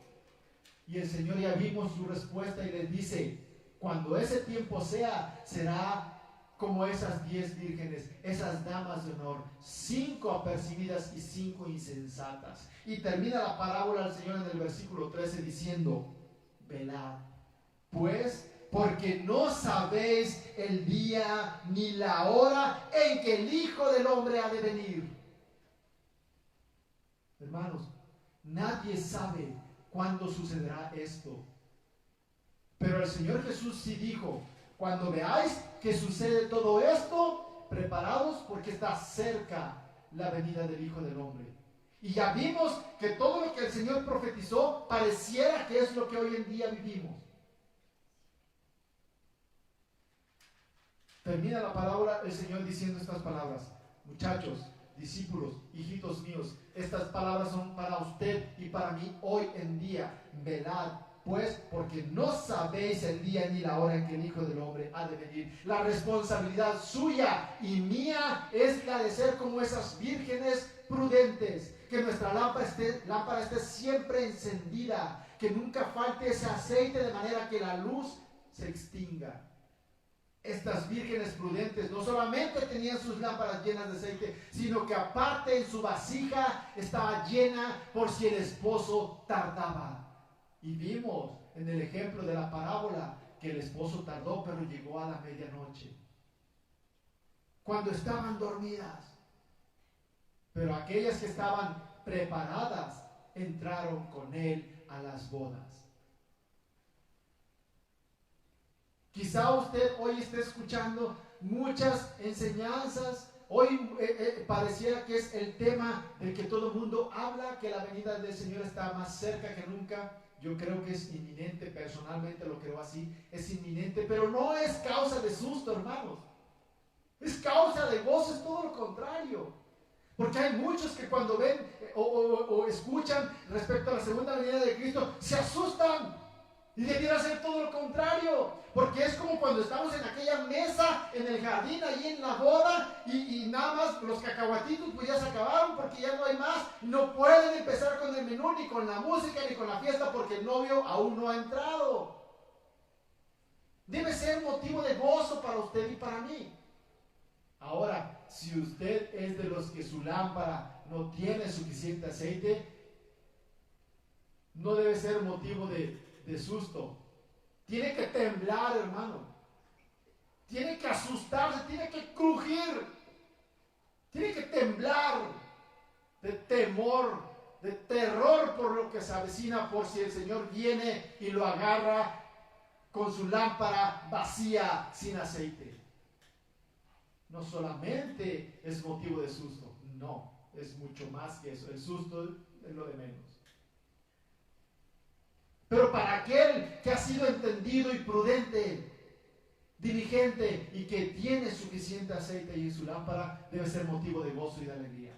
Y el Señor, ya vimos su respuesta y les dice: cuando ese tiempo sea, será como esas 10 vírgenes, esas damas de honor, 5 apercibidas y 5 insensatas. Y termina la parábola el Señor en el versículo 13 diciendo: velad, pues, porque no sabéis el día ni la hora en que el Hijo del Hombre ha de venir. Hermanos, nadie sabe cuándo sucederá esto. Pero el Señor Jesús sí dijo: cuando veáis que sucede todo esto, preparados, porque está cerca la venida del Hijo del Hombre. Y ya vimos que todo lo que el Señor profetizó pareciera que es lo que hoy en día vivimos. Termina la parábola el Señor diciendo estas palabras: muchachos, discípulos, hijitos míos, estas palabras son para usted y para mí hoy en día. Velad, pues, porque no sabéis el día ni la hora en que el Hijo del Hombre ha de venir. La responsabilidad suya y mía es la de ser como esas vírgenes prudentes, que nuestra lámpara esté siempre encendida, que nunca falte ese aceite de manera que la luz se extinga. Estas vírgenes prudentes no solamente tenían sus lámparas llenas de aceite, sino que aparte en su vasija estaba llena por si el esposo tardaba. Y vimos en el ejemplo de la parábola que el esposo tardó, pero llegó a la medianoche, cuando estaban dormidas. Pero aquellas que estaban preparadas entraron con él a las bodas. Quizá usted hoy esté escuchando muchas enseñanzas. Hoy pareciera que es el tema del que todo el mundo habla, que la venida del Señor está más cerca que nunca. Yo creo que es inminente, personalmente lo creo así, es inminente, pero no es causa de susto, hermanos. Es causa de gozo, es todo lo contrario. Porque hay muchos que cuando ven o escuchan respecto a la segunda venida de Cristo, se asustan. Y debiera ser todo lo contrario, porque es como cuando estamos en aquella mesa en el jardín, ahí en la boda, y nada más los cacahuatitos pues ya se acabaron porque ya no hay más. No pueden empezar con el menú, ni con la música, ni con la fiesta, porque el novio aún no ha entrado. Debe ser motivo de gozo para usted y para mí. Ahora, si usted es de los que su lámpara no tiene suficiente aceite, no debe ser motivo de susto. Tiene que temblar, hermano. Tiene que asustarse, tiene que crujir. Tiene que temblar de temor, de terror por lo que se avecina, por si el Señor viene y lo agarra con su lámpara vacía, sin aceite. No solamente es motivo de susto, no, es mucho más que eso. El susto es lo de menos. Pero para aquel que ha sido entendido y prudente, diligente y que tiene suficiente aceite ahí en su lámpara, debe ser motivo de gozo y de alegría.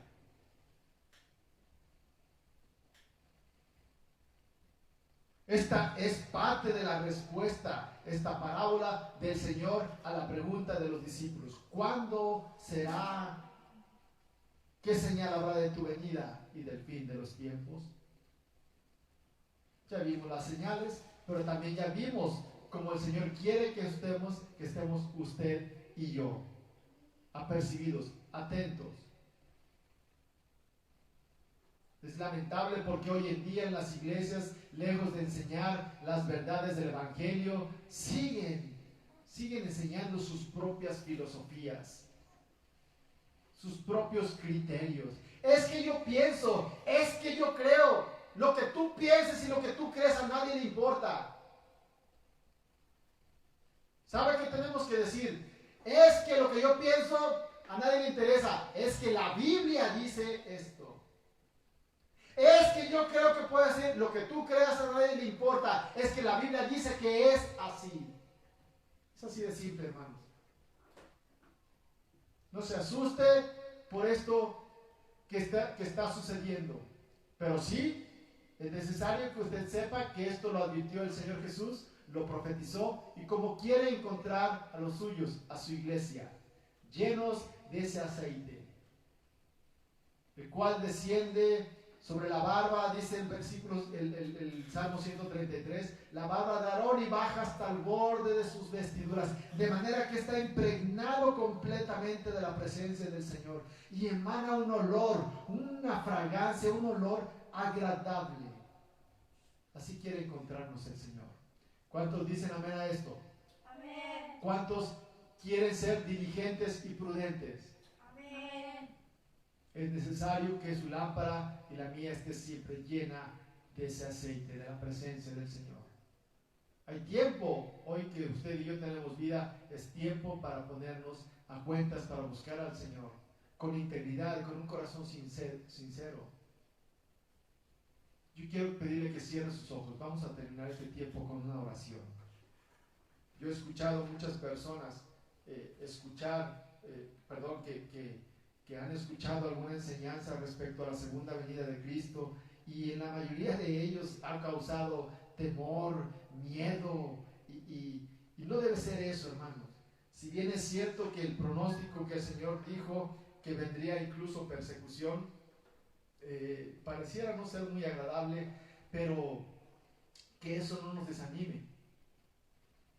Esta es parte de la respuesta, esta parábola del Señor a la pregunta de los discípulos: ¿cuándo será? ¿Qué señal habrá de tu venida y del fin de los tiempos? Ya vimos las señales, pero también ya vimos cómo el Señor quiere que estemos usted y yo, apercibidos, atentos. Es lamentable porque hoy en día en las iglesias, lejos de enseñar las verdades del Evangelio, siguen enseñando sus propias filosofías, sus propios criterios. Es que yo pienso, es que yo creo. Lo que tú pienses y lo que tú crees a nadie le importa. ¿Sabe qué tenemos que decir? Es que lo que yo pienso a nadie le interesa. Es que la Biblia dice esto. Es que yo creo que puede ser lo que tú creas, a nadie le importa. Es que la Biblia dice que es así. Es así de simple, hermanos. No se asuste por esto que está sucediendo. Pero sí, es necesario que usted sepa que esto lo advirtió el Señor Jesús, lo profetizó, y como quiere encontrar a los suyos, a su iglesia, llenos de ese aceite, el cual desciende sobre la barba, dice en versículos, el Salmo 133, la barba de Aarón, y baja hasta el borde de sus vestiduras, de manera que está impregnado completamente de la presencia del Señor, y emana un olor, una fragancia, un olor agradable. Así quiere encontrarnos el Señor. ¿Cuántos dicen amén a esto? Amén. ¿Cuántos quieren ser diligentes y prudentes? Amén. Es necesario que su lámpara y la mía esté siempre llena de ese aceite, de la presencia del Señor. Hay tiempo, hoy que usted y yo tenemos vida, es tiempo para ponernos a cuentas, para buscar al Señor, con integridad, con un corazón sincero. Yo quiero pedirle que cierre sus ojos. Vamos a terminar este tiempo con una oración. Yo he escuchado muchas personas que han escuchado alguna enseñanza respecto a la segunda venida de Cristo, y en la mayoría de ellos ha causado temor, miedo, y no debe ser eso, hermanos. Si bien es cierto que el pronóstico que el Señor dijo que vendría incluso persecución, pareciera no ser muy agradable, pero que eso no nos desanime.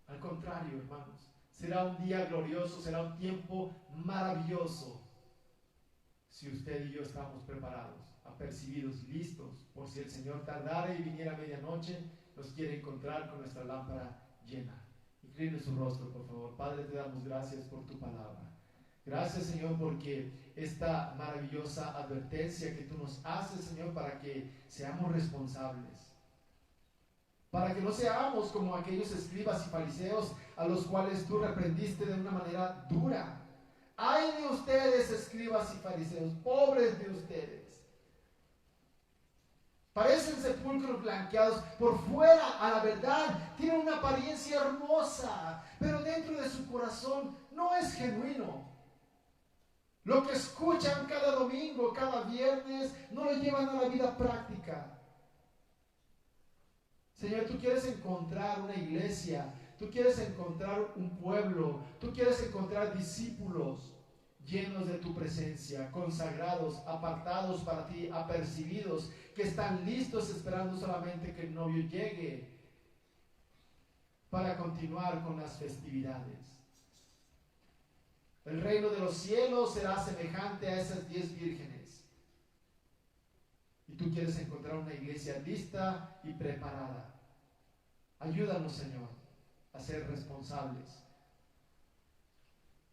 Al contrario, hermanos, será un día glorioso, será un tiempo maravilloso, si usted y yo estamos preparados, apercibidos, listos, por si el Señor tardara y viniera a medianoche, nos quiere encontrar con nuestra lámpara llena. Incline su rostro, por favor. Padre, te damos gracias por tu palabra. Gracias, Señor, porque esta maravillosa advertencia que tú nos haces, Señor, para que seamos responsables, para que no seamos como aquellos escribas y fariseos a los cuales tú reprendiste de una manera dura. ¡Ay de ustedes, escribas y fariseos! ¡Pobres de ustedes! Parecen sepulcros blanqueados por fuera, a la verdad, tienen una apariencia hermosa, pero dentro de su corazón no es genuino. Lo que escuchan cada domingo, cada viernes, no lo llevan a la vida práctica. Señor, tú quieres encontrar una iglesia, tú quieres encontrar un pueblo, tú quieres encontrar discípulos llenos de tu presencia, consagrados, apartados para ti, apercibidos, que están listos esperando solamente que el novio llegue para continuar con las festividades. El reino de los cielos será semejante a esas 10 vírgenes. Y tú quieres encontrar una iglesia lista y preparada. Ayúdanos, Señor, a ser responsables.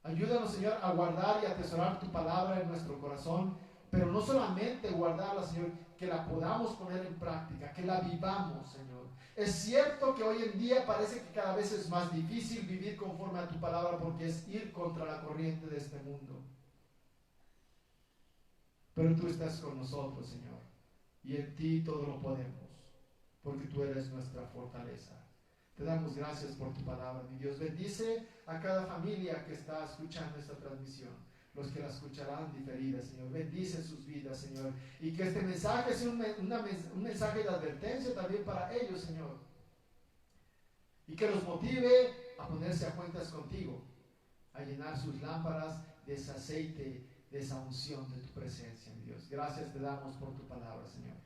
Ayúdanos, Señor, a guardar y atesorar tu palabra en nuestro corazón, pero no solamente guardarla, Señor, que la podamos poner en práctica, que la vivamos, Señor. Es cierto que hoy en día parece que cada vez es más difícil vivir conforme a tu palabra, porque es ir contra la corriente de este mundo. Pero tú estás con nosotros, Señor, y en ti todo lo podemos, porque tú eres nuestra fortaleza. Te damos gracias por tu palabra, mi Dios. Bendice a cada familia que está escuchando esta transmisión, los que la escucharán diferida, Señor. Bendice sus vidas, Señor. Y que este mensaje sea un mensaje de advertencia también para ellos, Señor. Y que los motive a ponerse a cuentas contigo, a llenar sus lámparas de ese aceite, de esa unción de tu presencia, mi Dios. Gracias te damos por tu palabra, Señor.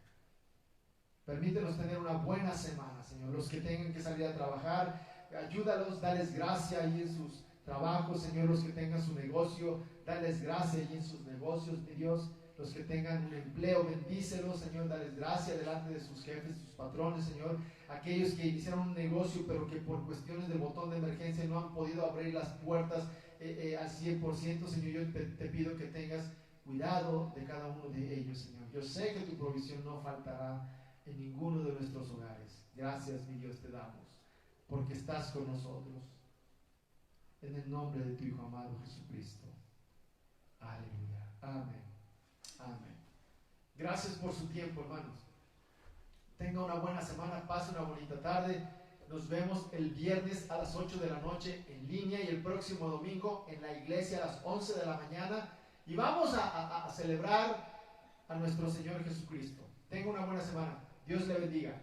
Permítenos tener una buena semana, Señor. Los que tengan que salir a trabajar, ayúdalos, dales gracia ahí en sus trabajos, Señor. Los que tengan su negocio, dales gracia ahí en sus negocios, mi Dios. Los que tengan un empleo, bendícelos, Señor. Dales gracia delante de sus jefes, sus patrones, Señor. Aquellos que iniciaron un negocio, pero que por cuestiones de botón de emergencia no han podido abrir las puertas al 100%, Señor. Yo te pido que tengas cuidado de cada uno de ellos, Señor. Yo sé que tu provisión no faltará en ninguno de nuestros hogares. Gracias, mi Dios, te damos, porque estás con nosotros. En el nombre de tu Hijo amado Jesucristo. Aleluya. Amén. Amén. Gracias por su tiempo, hermanos. Tenga una buena semana, pase una bonita tarde. Nos vemos el viernes a las 8 de la noche en línea y el próximo domingo en la iglesia a las 11 de la mañana. Y vamos a celebrar a nuestro Señor Jesucristo. Tenga una buena semana. Dios le bendiga.